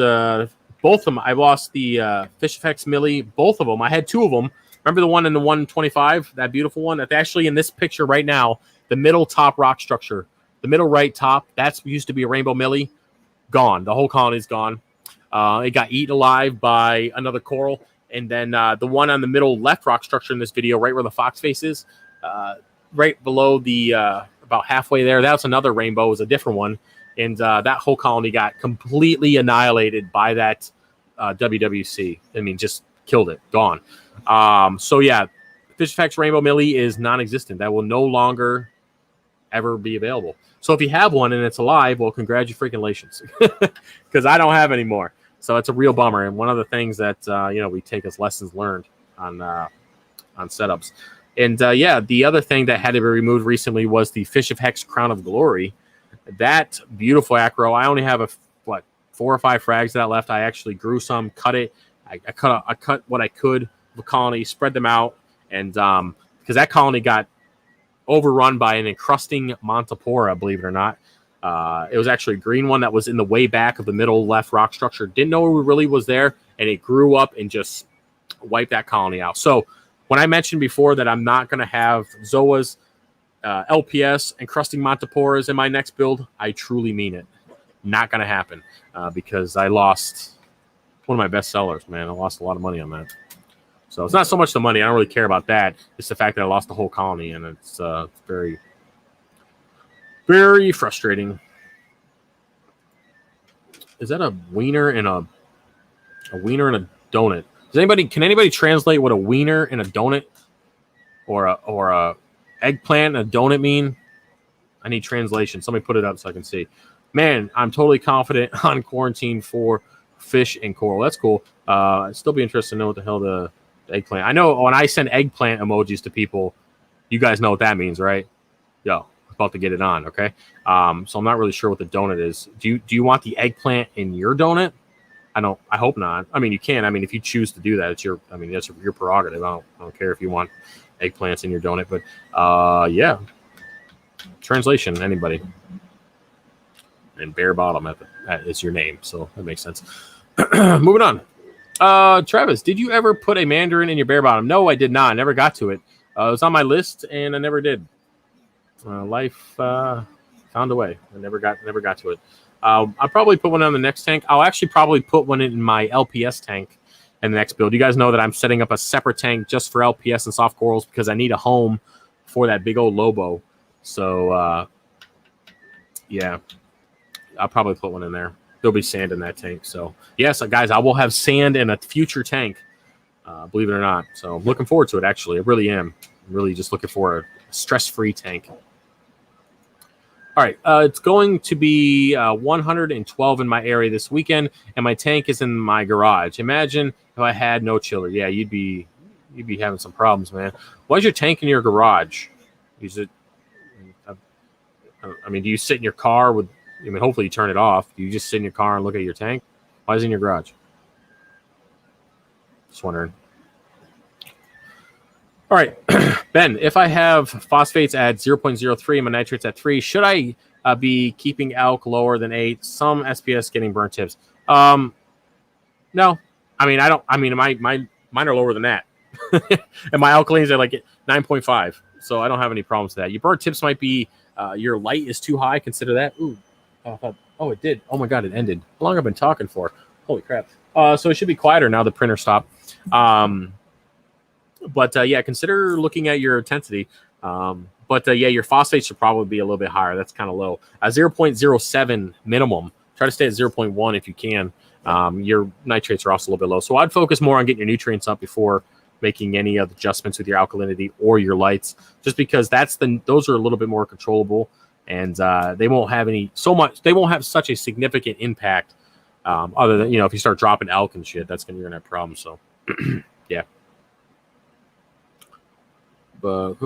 both of them. I lost the Fish of Hex Millie, both of them. I had two of them. Remember the one in the 125, that beautiful one? That's actually in this picture right now, the middle top rock structure. The middle right top, that's used to be a rainbow millie. Gone. The whole colony's gone. It got eaten alive by another coral. And then the one on the middle left rock structure in this video, right where the fox face is, right below the, about halfway there, that's another rainbow. It was a different one. And that whole colony got completely annihilated by that WWC. I mean, just killed it. Gone. So yeah, Fish Effects Rainbow Millie is non-existent. That will no longer ever be available. So if you have one and it's alive, well, congratulations, because I don't have any more. So it's a real bummer. And one of the things that we take as lessons learned on setups. And yeah, the other thing that had to be removed recently was the Fish of Hex Crown of Glory. That beautiful acro. I only have 4 or 5 frags that left. I actually grew some, cut it. I cut what I could of a colony, spread them out, and because that colony got overrun by an encrusting Montipora, believe it or not. It was actually a green one that was in the way back of the middle left rock structure. Didn't know it really was there, and it grew up and just wiped that colony out. So when I mentioned before that I'm not going to have Zoas, LPS, encrusting Montiporas in my next build, I truly mean it. Not going to happen because I lost one of my best sellers, man. I lost a lot of money on that. So it's not so much the money. I don't really care about that. It's the fact that I lost the whole colony, and it's very, very frustrating. Is that a wiener and a donut? Can anybody translate what a wiener and a donut or a eggplant and a donut mean? I need translation. Somebody put it up so I can see. Man, I'm totally confident on quarantine for fish and coral. That's cool. I'd still be interested to know what the hell the eggplant. I know when I send eggplant emojis to people, you guys know what that means, right? Yo, about to get it on, okay? So I'm not really sure what the donut is. Do you want the eggplant in your donut? I hope not. I mean, you can. I mean, if you choose to do that, that's your prerogative. I don't care if you want eggplants in your donut, but yeah. Translation, anybody. And bare bottom is your name, so that makes sense. Moving on. Travis, did you ever put a mandarin in your bare bottom? No, I did not. I never got to it. It was on my list, and I never did. Life found a way. I never got to it. I'll probably put one on the next tank. I'll actually probably put one in my LPS tank in the next build. You guys know that I'm setting up a separate tank just for LPS and soft corals because I need a home for that big old Lobo. So, yeah, I'll probably put one in there. There'll be sand in that tank. So, yes, guys, I will have sand in a future tank, believe it or not. So, I'm looking forward to it, actually. I really am. I'm really just looking for a stress-free tank. All right, it's going to be 112 in my area this weekend, and my tank is in my garage. Imagine if I had no chiller. Yeah, you'd be having some problems, man. Why is your tank in your garage? Is it? I mean, do you sit in your car with? I mean, hopefully you turn it off. Do you just sit in your car and look at your tank? Why is it in your garage? Just wondering. All right, Ben, if I have phosphates at 0.03 and my nitrates at 3, should I be keeping ALK lower than 8? Some SPS getting burnt tips. No. I mean, I don't. I mean, mine are lower than that. And my alkalines are like 9.5. So I don't have any problems with that. Your burnt tips might be your light is too high. Consider that. Ooh. Oh, it did. Oh, my God, it ended. How long have I been talking for? Holy crap. So it should be quieter now the printer stopped. But yeah, consider looking at your intensity. But yeah, your phosphates should probably be a little bit higher. That's kind of low. 0.07 minimum. Try to stay at 0.1 if you can. Your nitrates are also a little bit low. So I'd focus more on getting your nutrients up before making any of the adjustments with your alkalinity or your lights, just because those are a little bit more controllable, and they won't have they won't have such a significant impact. Other than, if you start dropping ALK and shit, you're gonna have problems. So yeah. But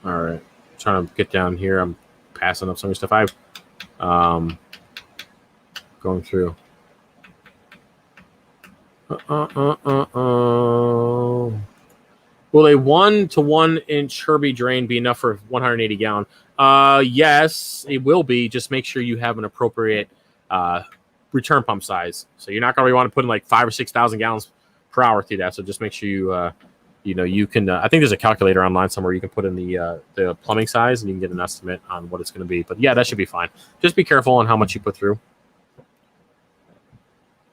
all right, trying to get down here. I'm passing up some of the stuff I've going through. Will a 1 to 1 inch Herbie drain be enough for 180 gallon? Yes, it will be. Just make sure you have an appropriate return pump size. So you're not going to want to put in like 5,000 or 6,000 gallons per hour through that. So just make sure you can. I think there's a calculator online somewhere you can put in the plumbing size, and you can get an estimate on what it's going to be. But yeah, that should be fine. Just be careful on how much you put through.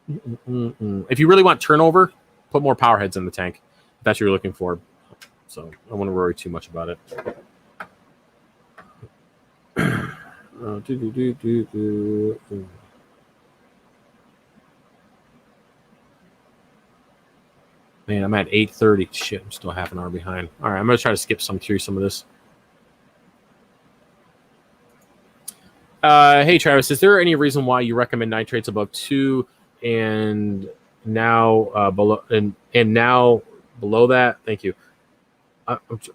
If you really want turnover, put more power heads in the tank. If that's what you're looking for. So I don't want to worry too much about it. Man, I'm at 8:30. Shit, I'm still half an hour behind. All right, I'm going to try to skip through some of this. Hey, Travis, is there any reason why you recommend nitrates above 2 and now below now below that? Thank you.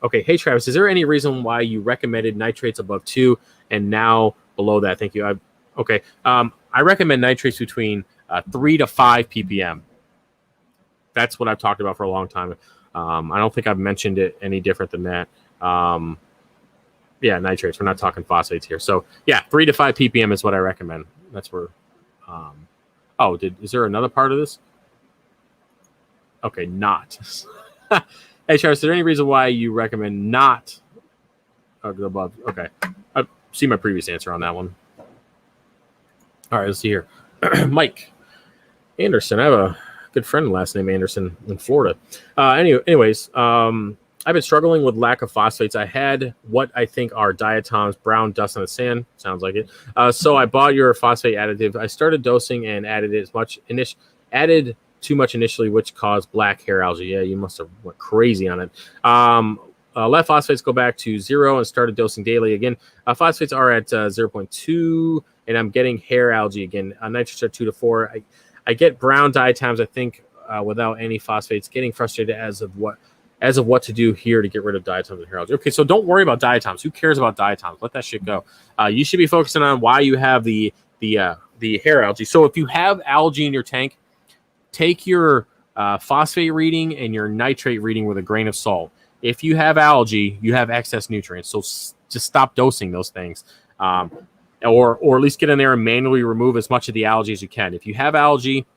Okay, hey, Travis, is there any reason why you recommended nitrates above 2 and now below that? Thank you. I recommend nitrates between 3 to 5 ppm. That's what I've talked about for a long time. I don't think I've mentioned it any different than that. Yeah, nitrates. We're not talking phosphates here. So yeah, 3 to 5 ppm is what I recommend. That's where. Is there another part of this? Okay, not. Hey, Charles, is there any reason why you recommend not above? Okay, I see my previous answer on that one. All right, let's see here. Mike Anderson. I have a good friend, last name Anderson, in Florida. Anyways, I've been struggling with lack of phosphates. I had what I think are diatoms, brown dust on the sand. Sounds like it. So I bought your phosphate additive. I started dosing and added too much initially, which caused black hair algae. Yeah, you must have went crazy on it. Let phosphates go back to 0 and started dosing daily again. Phosphates are at 0.2, and I'm getting hair algae again. Nitrates are 2 to 4. I get brown diatoms, I think, without any phosphates. Getting frustrated as of what to do here to get rid of diatoms and hair algae. Okay, so don't worry about diatoms. Who cares about diatoms? Let that shit go. You should be focusing on why you have the hair algae. So if you have algae in your tank, take your phosphate reading and your nitrate reading with a grain of salt. If you have algae, you have excess nutrients. So just stop dosing those things. Or at least get in there and manually remove as much of the algae as you can. If you have algae,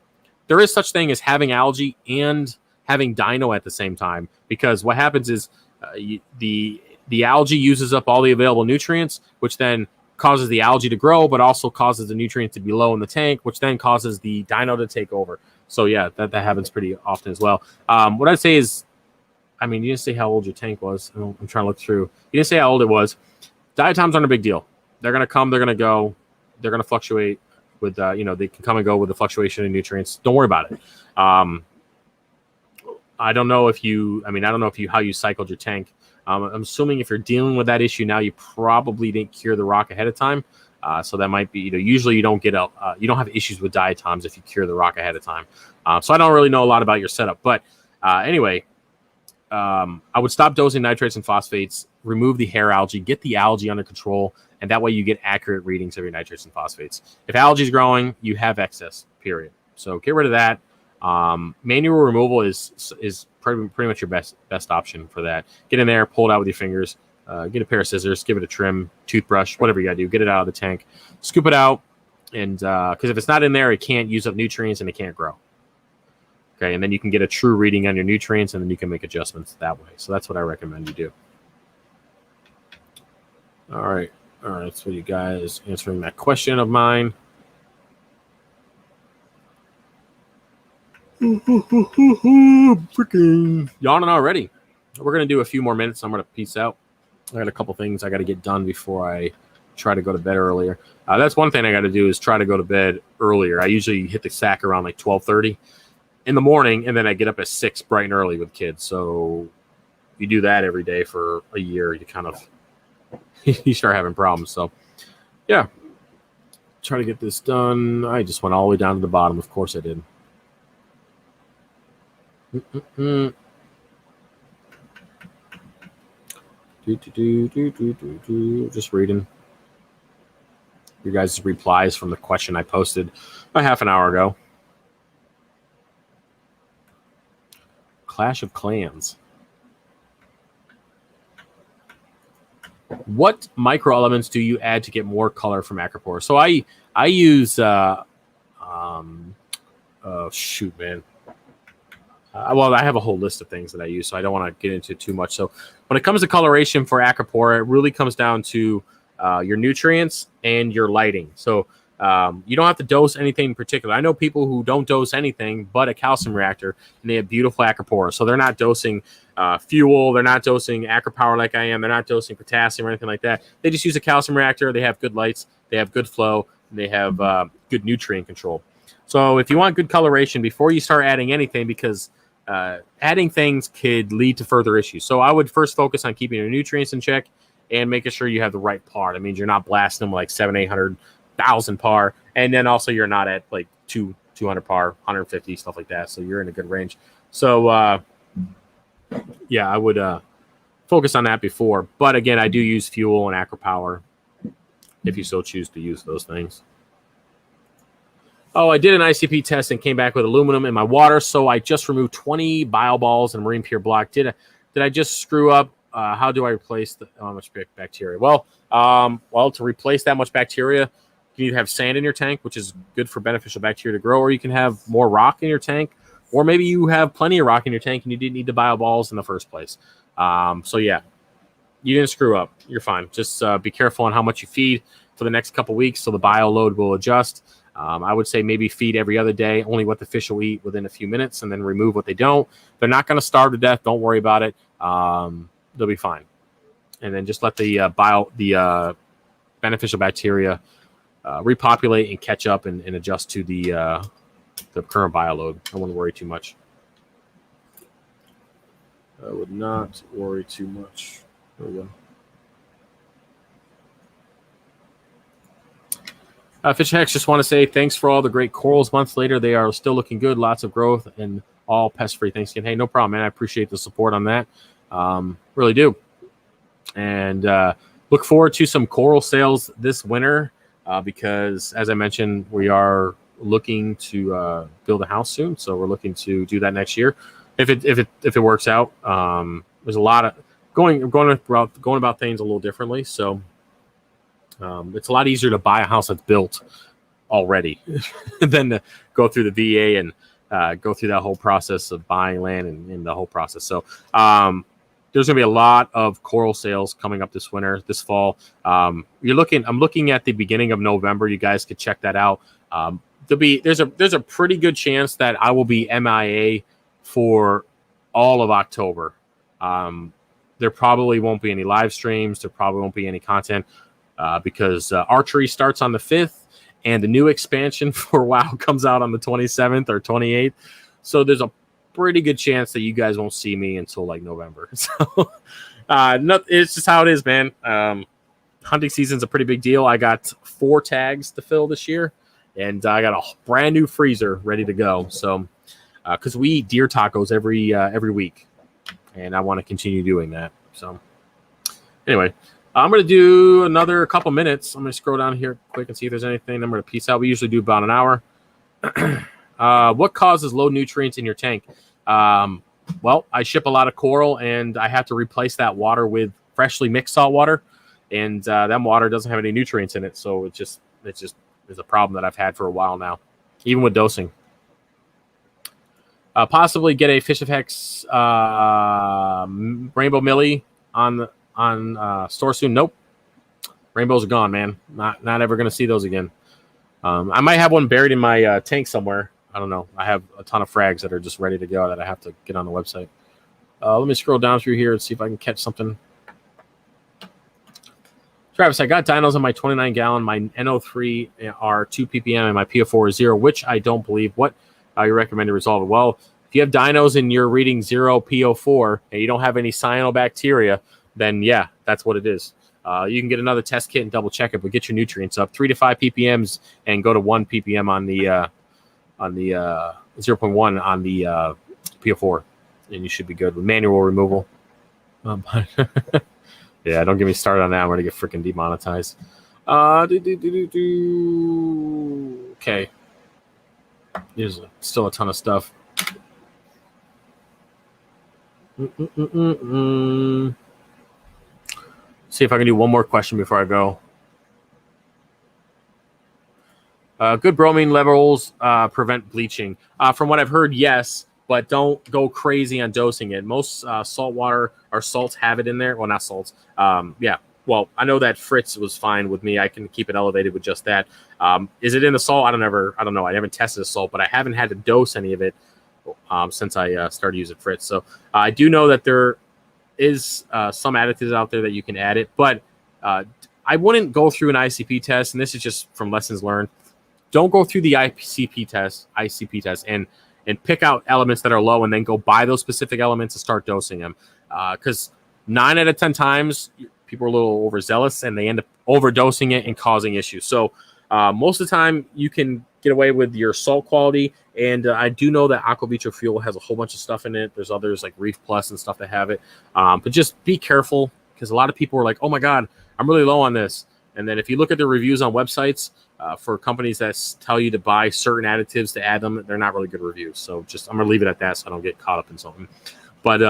there is such thing as having algae and having dino at the same time, because what happens is the algae uses up all the available nutrients, which then causes the algae to grow, but also causes the nutrients to be low in the tank, which then causes the dino to take over. So yeah, that happens pretty often as well. What I'd say is, I mean, you didn't say how old your tank was. I'm trying to look through. You didn't say how old it was. Diatoms aren't a big deal. They're going to come, they're going to go, they're going to fluctuate with, they can come and go with the fluctuation in nutrients. Don't worry about it. I don't know how you cycled your tank. I'm assuming if you're dealing with that issue now, you probably didn't cure the rock ahead of time. So that might be, usually you don't get you don't have issues with diatoms if you cure the rock ahead of time. So I don't really know a lot about your setup, but anyway, I would stop dosing nitrates and phosphates, remove the hair algae, get the algae under control, and that way you get accurate readings of your nitrates and phosphates. If algae is growing, you have excess, period. So get rid of that. Manual removal is pretty much your best option for that. Get in there, pull it out with your fingers, get a pair of scissors, give it a trim, toothbrush, whatever you got to do. Get it out of the tank, scoop it out, and because if it's not in there, it can't use up nutrients and it can't grow. Okay, and then you can get a true reading on your nutrients, and then you can make adjustments that way. So that's what I recommend you do. All right, so you guys answering that question of mine. Freaking yawning already. We're going to do a few more minutes. I'm going to peace out. I got a couple things I got to get done before I try to go to bed earlier. That's one thing I got to do is try to go to bed earlier. I usually hit the sack around like 12:30 in the morning, and then I get up at 6 bright and early with kids. So you do that every day for a year, you kind of you start having problems. So yeah, try to get this done. I just went all the way down to the bottom. Of course I did. Just reading your guys' replies from the question I posted a half an hour ago. Clash of Clans. What micro elements do you add to get more color from acropore? So I use shoot, man. Well, I have a whole list of things that I use, so I don't want to get into too much. So when it comes to coloration for acropore, it really comes down to your nutrients and your lighting. So you don't have to dose anything in particular. I know people who don't dose anything but a calcium reactor, and they have beautiful acropore. So they're not dosing fuel. They're not dosing acropower like I am. They're not dosing potassium or anything like that. They just use a calcium reactor. They have good lights. They have good flow. And they have good nutrient control. So if you want good coloration, before you start adding anything, because adding things could lead to further issues. So I would first focus on keeping your nutrients in check and making sure you have the right par. That means you're not blasting them like 700-800,000 par, and then also you're not at like 200 par, 150, stuff like that. So you're in a good range. So yeah, I would focus on that before. But again, I do use fuel and acropower if you so choose to use those things. Oh, I did an ICP test and came back with aluminum in my water, so I just removed 20 bioballs and marine pure block. Did I just screw up? How do I replace how much bacteria? Well, to replace that much bacteria, you can have sand in your tank, which is good for beneficial bacteria to grow, or you can have more rock in your tank, or maybe you have plenty of rock in your tank and you didn't need the bioballs in the first place. So yeah, you didn't screw up. You're fine. Just be careful on how much you feed for the next couple weeks, so the bio load will adjust. I would say maybe feed every other day, only what the fish will eat within a few minutes, and then remove what they don't. They're not going to starve to death. Don't worry about it. They'll be fine. And then just let the beneficial bacteria repopulate and catch up and adjust to the current bio load. I wouldn't worry too much. I would not worry too much. There we go. Fish Hex, just want to say thanks for all the great corals months later. They are still looking good. Lots of growth and all pest-free. Thanks again. Hey, no problem, man. I appreciate the support on that. Really do. And look forward to some coral sales this winter because, as I mentioned, we are looking to build a house soon. So we're looking to do that next year if it works out. There's a lot of going about things a little differently. So it's a lot easier to buy a house that's built already than to go through the VA and go through that whole process of buying land and the whole process. So there's going to be a lot of coral sales coming up this winter, this fall. I'm looking at the beginning of November. You guys could check that out. There's a pretty good chance that I will be MIA for all of October. There probably won't be any live streams. There probably won't be any content. Because archery starts on the 5th and the new expansion for WoW comes out on the 27th or 28th. So there's a pretty good chance that you guys won't see me until like November. So It's just how it is, man. Hunting season's a pretty big deal. I got 4 tags to fill this year, and I got a brand new freezer ready to go. So, because we eat deer tacos every week, and I want to continue doing that. So, anyway, I'm going to do another couple minutes. I'm going to scroll down here quick and see if there's anything. I'm going to peace out. We usually do about an hour. What causes low nutrients in your tank? Well, I ship a lot of coral, and I have to replace that water with freshly mixed salt water, and that water doesn't have any nutrients in it, so it just is a problem that I've had for a while now, even with dosing. Possibly get a Fish Effects Rainbow Millie on store soon. Nope, rainbows are gone, man. Not ever going to see those again. I might have one buried in my tank somewhere. I don't know. I have a ton of frags that are just ready to go that I have to get on the website. Let me scroll down through here and see if I can catch something. Travis, I got dinos in my 29-gallon. My NO3 are 2 ppm and my PO4 is 0, which I don't believe. What you recommend to resolve it? Well, if you have dinos and you're reading 0 PO4 and you don't have any cyanobacteria, then yeah, that's what it is. You can get another test kit and double check it, but get your nutrients up 3 to 5 ppms and go to 1 ppm on the 0.1 on the PO4, and you should be good with manual removal. Yeah, don't get me started on that. I'm going to get freaking demonetized. Okay. There's still a ton of stuff. See if I can do one more question before I go. Good bromine levels prevent bleaching. From what I've heard, yes, but don't go crazy on dosing it. Most salt water or salts have it in there. Well, not salts. Yeah. Well, I know that Fritz was fine with me. I can keep it elevated with just that. Is it in the salt? I don't know. I haven't tested the salt, but I haven't had to dose any of it since I started using Fritz. So I do know that there is some additives out there that you can add it, but I wouldn't go through an ICP test, and this is just from lessons learned. Don't go through the ICP test and pick out elements that are low and then go buy those specific elements and start dosing them. Because 9 out of 10 times, people are a little overzealous and they end up overdosing it and causing issues. So most of the time, you can get away with your salt quality. And I do know that Aquavitro Fuel has a whole bunch of stuff in it. There's others like Reef Plus and stuff that have it. But just be careful, because a lot of people are like, oh my God, I'm really low on this. And then if you look at the reviews on websites for companies that tell you to buy certain additives to add them, they're not really good reviews. So just I'm going to leave it at that so I don't get caught up in something. But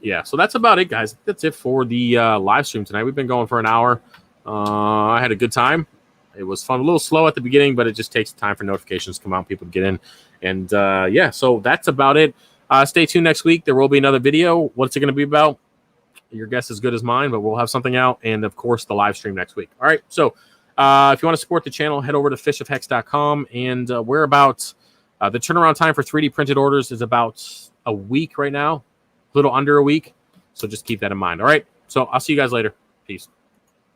yeah, so that's about it, guys. That's it for the live stream tonight. We've been going for an hour. I had a good time. It was fun. A little slow at the beginning, but it just takes time for notifications to come out, people to get in. And yeah, so that's about it. Stay tuned next week. There will be another video. What's it going to be about? Your guess is as good as mine, but we'll have something out. And, of course, the live stream next week. All right, so if you want to support the channel, head over to fishofhex.com. And we're about the turnaround time for 3D printed orders is about a week right now, a little under a week. So just keep that in mind. All right, so I'll see you guys later. Peace.